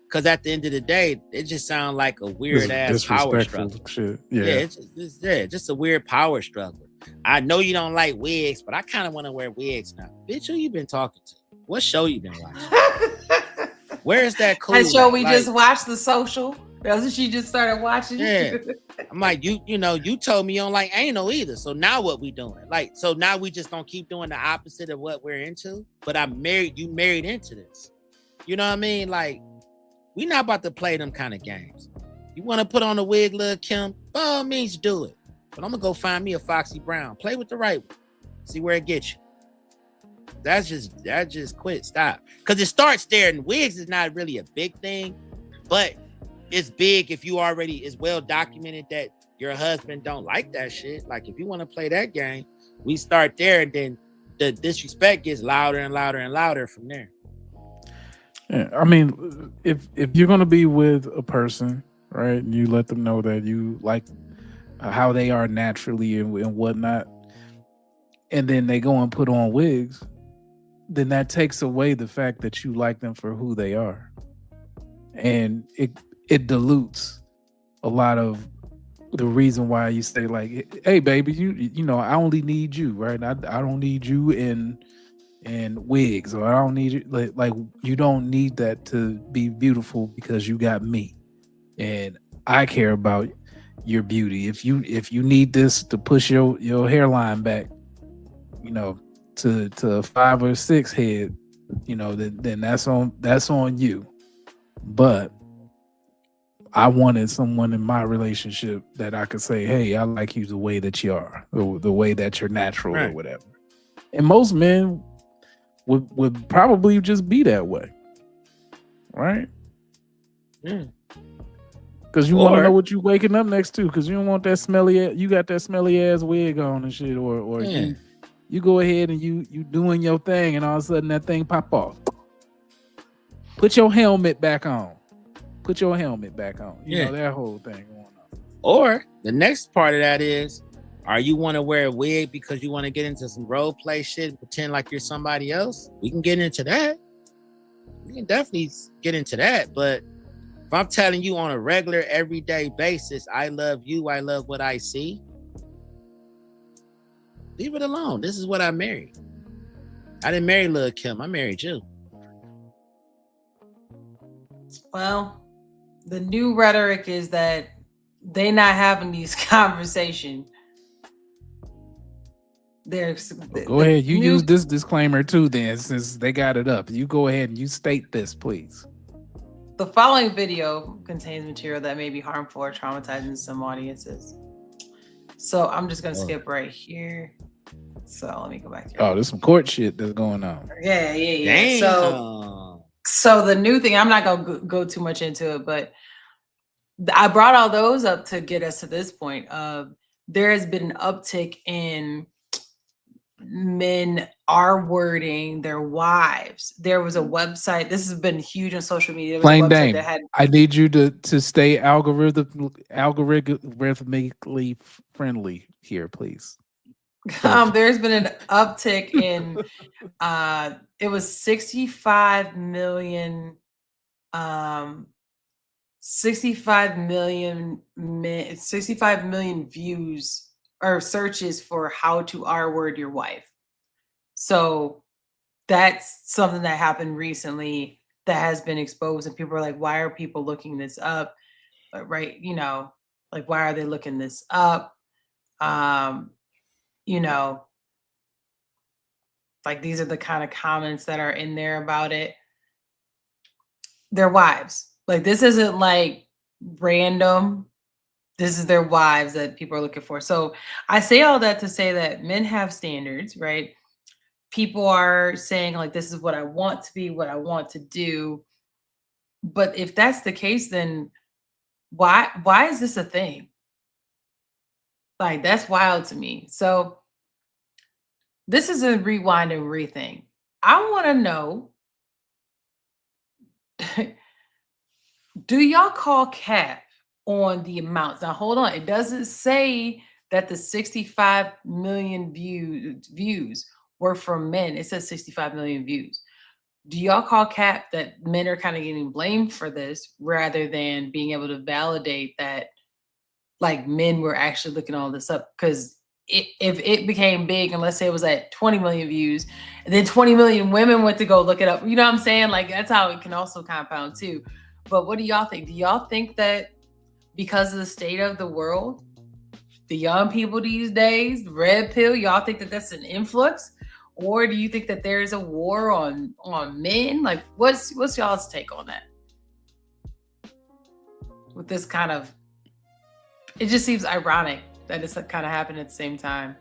Because at the end of the day, it just sounds like a weird ass power struggle. Shit. Yeah, it's just a weird power struggle. I know you don't like wigs, but I kind of want to wear wigs now. Bitch, who you been talking to? What show you been watching? Where is that cool? That show we just watched, The Social. That's what she just started watching. Yeah. I'm like, you told me you don't like anal either. So now what we doing? Like, so now we just gonna keep doing the opposite of what we're into? But you married into this. You know what I mean? Like, we not about to play them kind of games. You want to put on a wig, Lil' Kim? By all means, do it. But I'm gonna go find me a Foxy Brown. Play with the right one. See where it gets you. That just quit. Stop. Because it starts there, and wigs is not really a big thing, but it's big if you already is well documented that your husband don't like that shit. Like, if you want to play that game, we start there, and then the disrespect gets louder and louder and louder from there. Yeah, I mean, if you're gonna be with a person, right, and you let them know that you like how they are naturally and whatnot, and then they go and put on wigs, then that takes away the fact that you like them for who they are, and it dilutes a lot of the reason why you say like, hey baby, you know I only need you, right? I don't need you in wigs, or I don't need you like you don't need that to be beautiful because you got me, and I care about your beauty. If you need this to push your hairline back, to 5 or 6 head, then that's on you. But I wanted someone in my relationship that I could say, hey, I like you the way that you are, the way that you're natural, right, or whatever. And most men would probably just be that way, right? Yeah. Because you want to know what you waking up next to, because you don't want that you got that smelly ass wig on and shit, or you go ahead and you doing your thing, and all of a sudden that thing pop off. Put your helmet back on. You know, that whole thing going on. Or the next part of that is, are you want to wear a wig because you want to get into some role play shit and pretend like you're somebody else? We can get into that. We can definitely get into that. But if I'm telling you on a regular, everyday basis, I love you, I love what I see, leave it alone. This is what I married. I didn't marry Lil' Kim. I married you. Well, the new rhetoric is that they not having these conversations. There's Go ahead. You use this disclaimer too, then, since they got it up. You go ahead and you state this, please. The following video contains material that may be harmful or traumatizing to some audiences. So I'm just gonna skip right here. So let me go back here. Oh, there's some court shit that's going on. Yeah. Damn. So the new thing, I'm not gonna go too much into it, but I brought all those up to get us to this point of there has been an uptick in men R-wording their wives. There was a website. This has been huge on social media. There was Plain a website Dame, that had. I need you to stay algorithmically friendly here, please. There's been an uptick in it was 65 million 65 million views or searches for how to R-word your wife. So that's something that happened recently that has been exposed, and people are like, why are people looking this up? Right, like, why are they looking this up? Like, these are the kind of comments that are in there about it. Their wives. Like, this isn't like random. This is their wives that people are looking for. So I say all that to say that men have standards, right? People are saying, like, this is what I want to be, what I want to do. But if that's the case, then why is this a thing? Like, that's wild to me. So this is a rewind and rethink. I want to know, do y'all call cap on the amounts? Now, hold on. It doesn't say that the 65 million views were from men. It says 65 million views. Do y'all call cap that men are kind of getting blamed for this rather than being able to validate that, like, men were actually looking all this up? Because if it became big, and let's say it was at 20 million views, and then 20 million women went to go look it up, you know what I'm saying? Like, that's how it can also compound too. But what do y'all think? Do y'all think that because of the state of the world, the young people these days, the red pill, y'all think that that's an influx? Or do you think that there is a war on men? Like, what's y'all's take on that? With this kind of, it just seems ironic that it's kind of happened at the same time.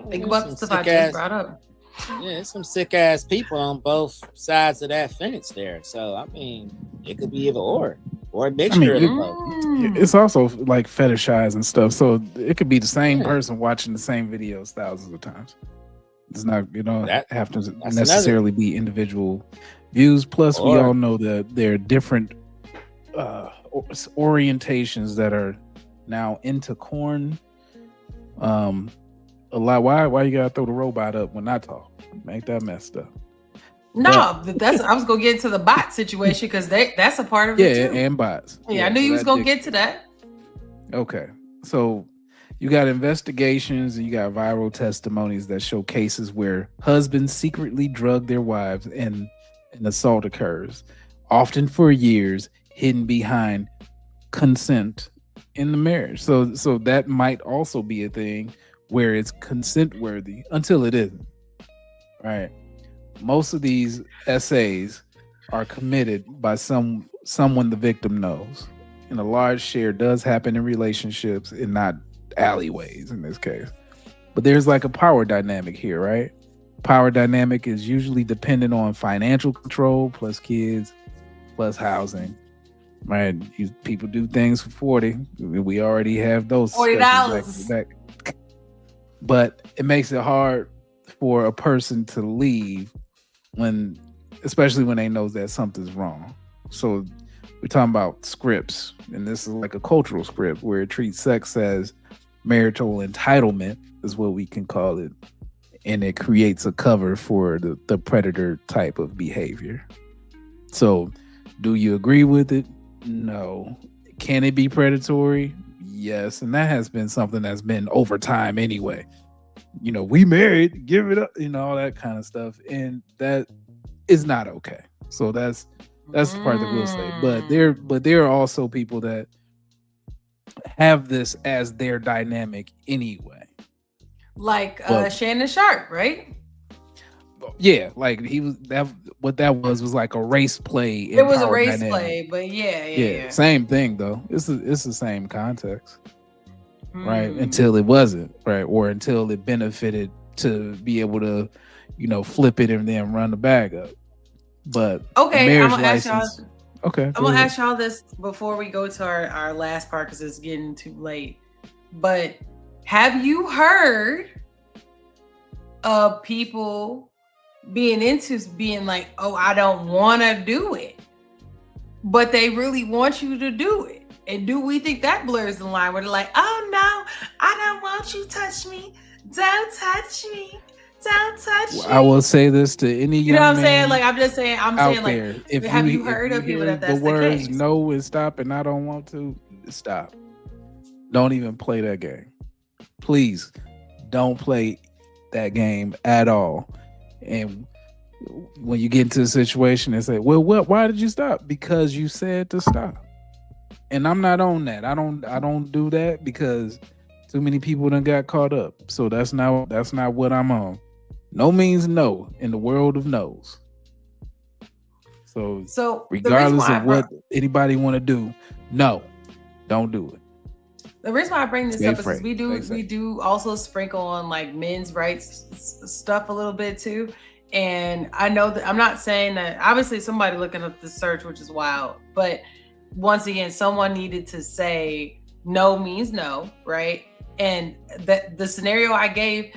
Think about the stuff I just brought up. Yeah, there's some sick ass people on both sides of that fence there. So I mean, it could be either or a mixture of both. It's also like fetishized and stuff. So it could be the same person watching the same videos thousands of times. It's not, have to necessarily be individual views. Plus, we all know that there are different orientations that are now into corn. A lot. Why you gotta throw the robot up when I talk? Make that messed up. No, I was gonna get into the bot situation because that's a part of it too. And bots. Yeah, I knew you was gonna get to that. Okay, so you got investigations and you got viral testimonies that show cases where husbands secretly drug their wives and an assault occurs, often for years, hidden behind consent in the marriage. So that might also be a thing where it's consent worthy until it isn't. Right. Most of these essays are committed by someone the victim knows. And a large share does happen in relationships and not alleyways in this case. But there's like a power dynamic here, right? Power dynamic is usually dependent on financial control plus kids plus housing. Right? People do things for 40. We already have those $40. But it makes it hard for a person to leave especially when they know that something's wrong. So we're talking about scripts, and this is like a cultural script where it treats sex as marital entitlement, is what we can call it, and it creates a cover for the predator type of behavior. So do you agree with it? No. Can it be predatory? Yes. And that has been something that's been over time anyway. We married, give it up, all that kind of stuff. And that is not okay. So that's the part that we'll say. But there are also people that have this as their dynamic anyway. Like Well- Shannon Sharp, right? Yeah, like he was that. What that was like a race play. in It was a Power race Dynamic. play, but yeah. Same thing though. It's the same context, right? Mm. Until it wasn't, right, or until it benefited to be able to, flip it and then run the bag up. But Okay, the I'm marriage gonna ask y'all. license. Okay, I'm gonna ask y'all this before we go to our last part because it's getting too late. But have you heard of people being like, oh, I don't want to do it, but they really want you to do it? And do we think that blurs the line where they're like, oh no, I don't want you to touch me. Don't touch me. Don't touch me. I will say this to any You know what I'm young saying? man Like, I'm saying out like, there. If have you if heard of people hear that's the words case? no and stop and I don't want to, stop. Don't even play that game. Please don't play that game at all. And when you get into a situation and say, well, why did you stop? Because you said to stop. And I'm not on that. I don't do that because too many people done got caught up. So that's not what I'm on. No means no in the world of no's. So regardless of what anybody want to do, no, don't do it. The reason why I bring this Stay up is free. because we do also sprinkle on like men's rights stuff a little bit too. And I know that I'm not saying that obviously somebody looking up the search, which is wild, but once again, someone needed to say no means no, right? And that the scenario I gave,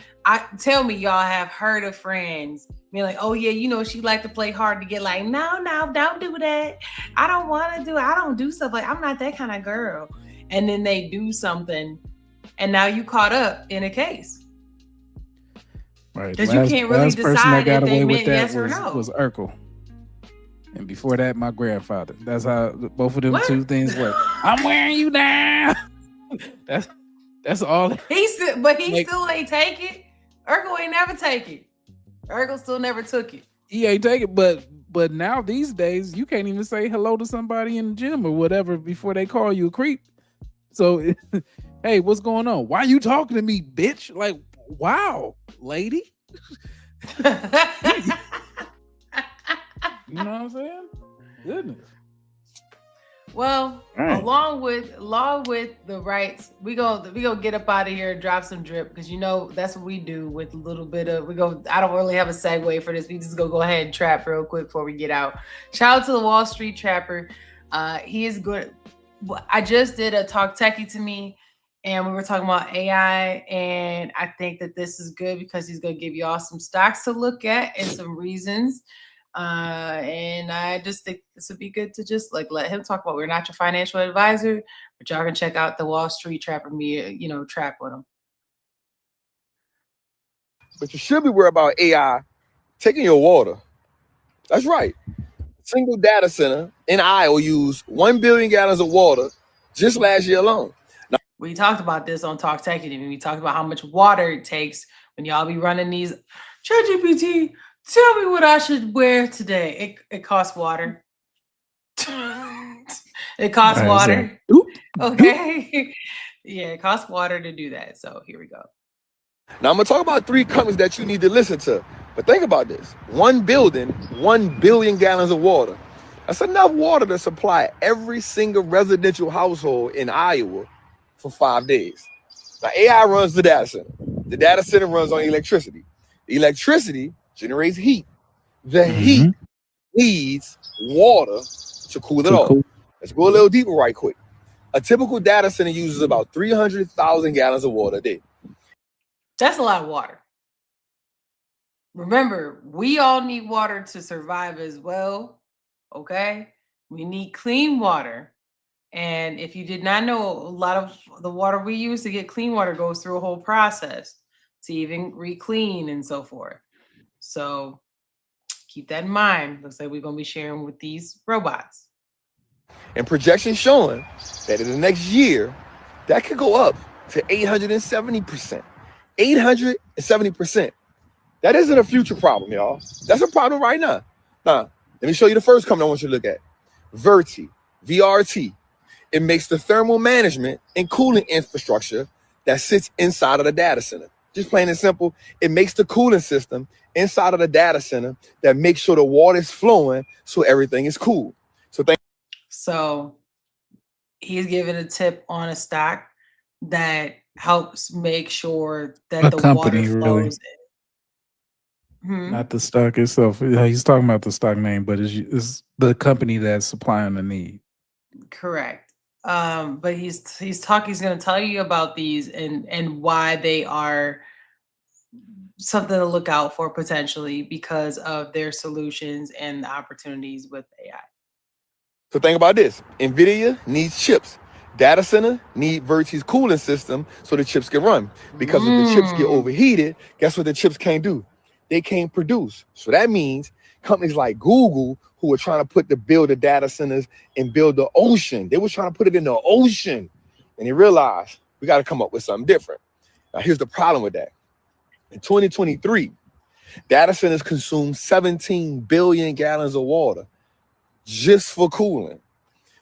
tell me y'all have heard of friends being like, oh yeah, she like to play hard to get like, no, don't do that. I don't want to do it. I don't do stuff like I'm not that kind of girl. And then they do something, and now you caught up in a case. Right. Because you can't really decide if they meant yes or no. Was Urkel. And before that, my grandfather. That's how both of them two things work. I'm wearing you down. That's all. He still ain't take it. Urkel ain't never take it. Urkel still never took it. He ain't take it, but now these days you can't even say hello to somebody in the gym or whatever before they call you a creep. So, hey, what's going on? Why you talking to me, bitch? Like, wow, lady. You know what I'm saying? Goodness. Well, right. along with the rights, we go get up out of here and drop some drip because that's what we do with a little bit of I don't really have a segue for this. We just go ahead and trap real quick before we get out. Shout out to the Wall Street Trapper. He is good. I just did a Talk Techie to Me, and we were talking about AI, and I think that this is good because he's going to give you all some stocks to look at and some reasons. And I just think this would be good to just let him talk about. We're not your financial advisor, but y'all can check out the Wall Street Trapper me, trap with him. But you should be worried about AI taking your water. That's right. Single data center in Iowa used 1 billion gallons of water just last year alone. Now, we talked about this on Talk Techie. We talked about how much water it takes when y'all be running these. ChatGPT, tell me what I should wear today. It costs water. It costs water. Okay. Yeah, it costs water to do that. So here we go. Now I'm gonna talk about 3 companies that you need to listen to. But think about this. 1 building, 1 billion gallons of water. That's enough water to supply every single residential household in Iowa for 5 days. Now AI runs the data center. The data center runs on electricity. The electricity generates heat. The heat needs water to cool it off. Let's go a little deeper right quick. A typical data center uses about 300,000 gallons of water a day. That's a lot of water. Remember, we all need water to survive as well, okay? We need clean water. And if you did not know, a lot of the water we use to get clean water goes through a whole process to even re-clean and so forth. So keep that in mind. Looks like we're going to be sharing with these robots. And projections showing that in the next year, that could go up to 870%. 870%. That isn't a future problem, y'all. That's a problem right now. Now, let me show you the first company I want you to look at. VRT. It makes the thermal management and cooling infrastructure that sits inside of the data center. Just plain and simple, it makes the cooling system inside of the data center that makes sure the water is flowing so everything is cool. So he's giving a tip on a stock that helps make sure that A the water company, really, flows in. not the stock itself. He's talking about the stock name, but it's the company that's supplying the need. Correct. But he's going to tell you about these and why they are something to look out for potentially because of their solutions and the opportunities with AI. So think about this. NVIDIA needs chips. Data center need Verti's cooling system so the chips can run. Because if the chips get overheated, guess what the chips can't do? They can't produce. So that means companies like Google, who were trying to build the data centers and build the ocean, they were trying to put it in the ocean. And they realized we got to come up with something different. Now, here's the problem with that. In 2023, data centers consume 17 billion gallons of water just for cooling.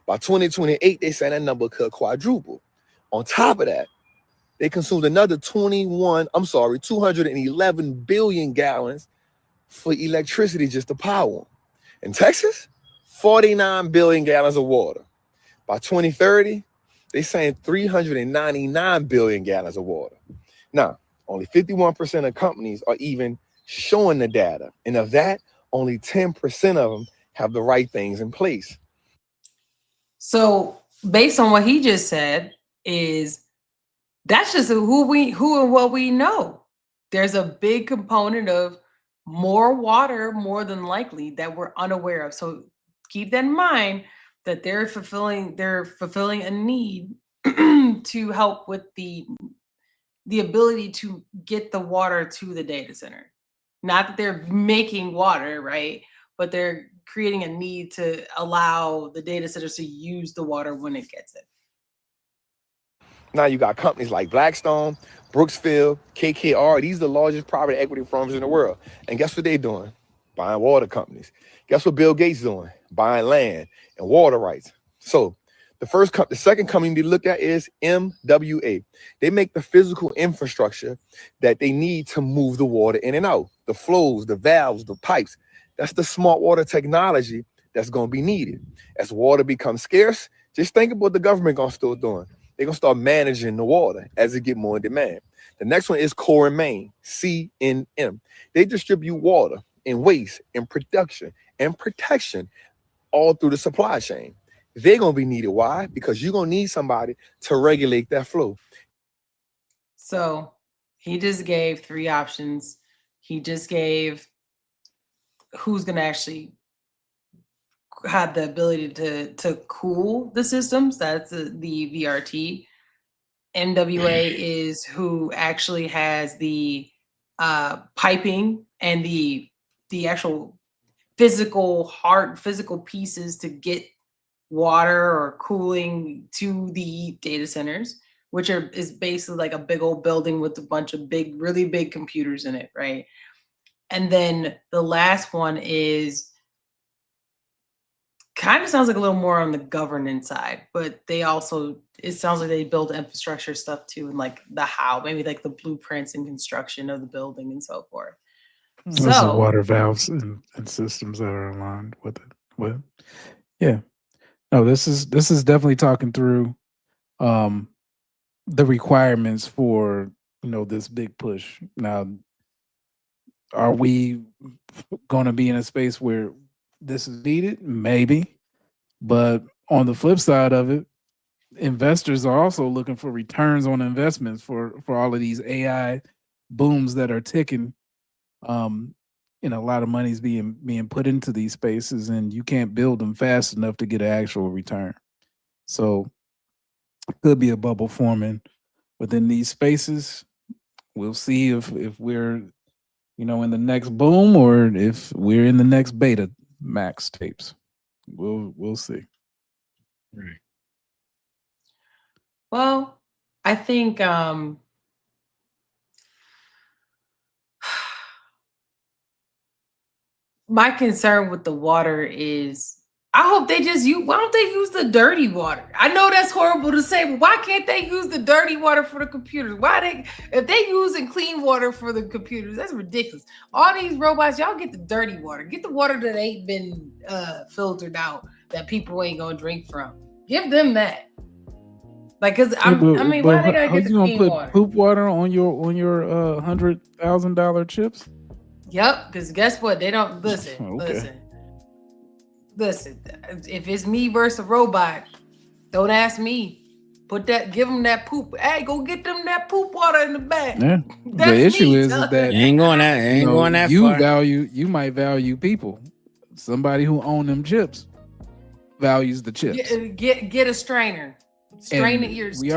By 2028, they say that number could quadruple. On top of that, they consumed another 211 billion gallons for electricity just to power them. In Texas, 49 billion gallons of water. By 2030, they saying 399 billion gallons of water. Now, only 51% of companies are even showing the data. And of that, only 10% of them have the right things in place. So based on what he just said is that's just who and what we know. There's a big component of more water, more than likely, that we're unaware of. So keep that in mind that they're fulfilling a need to help with the ability to get the water to the data center. Not that they're making water, right? But they're creating a need to allow the data centers to use the water when it gets it. Now you got companies like Blackstone, Brooksfield, KKR. These are the largest private equity firms in the world. And guess what they're doing? Buying water companies. Guess what Bill Gates is doing? Buying land and water rights. So the second company to look at is MWA. They make the physical infrastructure that they need to move the water in and out. The flows, the valves, the pipes. That's the smart water technology that's going to be needed. As water becomes scarce, just think about what the government going to start doing. They're going to start managing the water as it get more in demand. The next one is Core and Main, CNM. They distribute water and waste and production and protection all through the supply chain. They're going to be needed. Why? Because you're going to need somebody to regulate that flow. So he just gave 3 options. He just gave who's going to actually have the ability to cool the systems. That's the VRT. MWA is who actually has the piping and the actual physical pieces to get water or cooling to the data centers, which is basically like a big old building with a bunch of really big computers in it, right? And then the last one is kind of sounds like a little more on the governance side, but it sounds like they build infrastructure stuff too, and like the how, maybe like the blueprints and construction of the building and so forth. Those are water valves and systems that are aligned with it. Yeah. No, this is definitely talking through the requirements for this big push. Now, are we going to be in a space where this is needed? Maybe. But on the flip side of it, investors are also looking for returns on investments for all of these AI booms that are ticking. A lot of money's being put into these spaces, and you can't build them fast enough to get an actual return. So it could be a bubble forming within these spaces. We'll see if we're in the next boom or if we're in the next beta max tapes. We'll see. Right. Well, I think my concern with the water is I hope they just use. Why don't they use the dirty water? I know that's horrible to say, but why can't they use the dirty water for the computers? If they using clean water for the computers, that's ridiculous. All these robots, y'all get the dirty water. Get the water that ain't been filtered out, that people ain't gonna drink from. Give them that. Like, cause why they gotta get the clean water? Poop water on your $100,000 chips? Yep. Because guess what? They don't listen. Okay. Listen. If it's me versus a robot, don't ask me. Give them that poop. Hey, go get them that poop water in the back. Yeah. The issue is that you ain't going that far. You might value people. Somebody who own them chips values the chips. Get a strainer. Strain it. We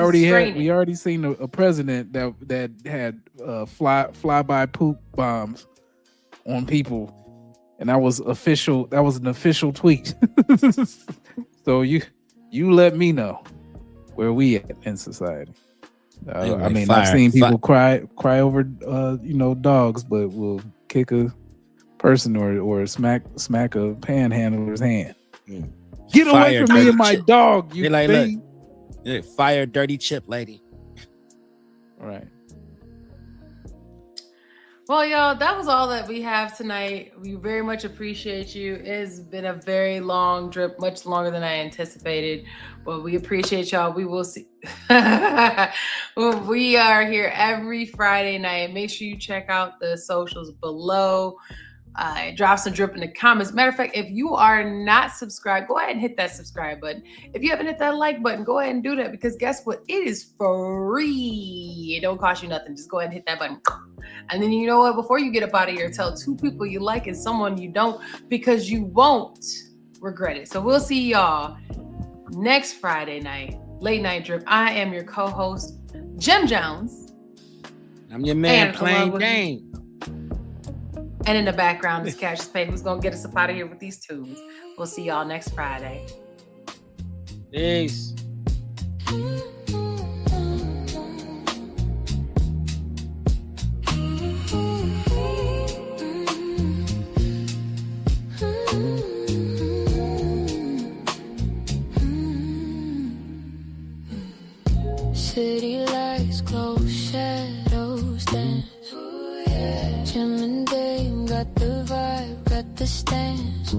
already seen a president that had flyby poop bombs on people, and that was official. That was an official tweet. So you let me know where we at in society. I've seen people cry over dogs, but will kick a person or smack a panhandler's hand. Get away from me and my dog, you thing. Fire dirty chip lady. Right. Well, y'all, that was all that we have tonight. We very much appreciate you. It's been a very long drip, much longer than I anticipated, but we appreciate y'all. We will see. We are here every Friday night. Make sure you check out the socials below. Drop some drip in the comments. Matter of fact, if you are not subscribed, go ahead and hit that subscribe button. If you haven't hit that like button, go ahead and do that, because guess what? It is free. It don't cost you nothing. Just go ahead and hit that button. And then you know what? Before you get up out of here, tell 2 people you like and someone you don't, because you won't regret it. So we'll see y'all next Friday night, late night drip. I am your co-host, Jim Jones. I'm your man, Plain Jane. And in the background is Cassius Pay, who's going to get us up out of here with these tunes. We'll see y'all next Friday. Peace. City lights, close shadows dance. Jim and Dave got the vibe, got the stance.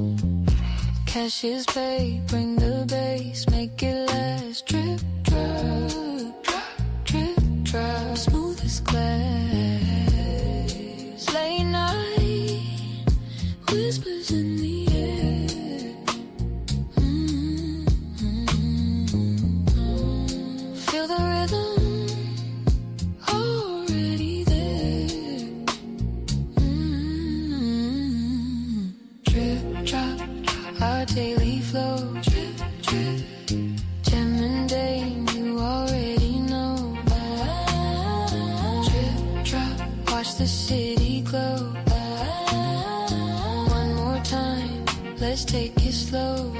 Cash is paid, bring the bass, make it last. Drip, drop, drip, drop, smooth as glass. Late night, whispers in the air. Feel the rhythm already there. Drip, drop, our daily flow. Drip, drip, Jam and Dame, you already know. Drip, drop, watch the city glow. One more time, let's take it slow.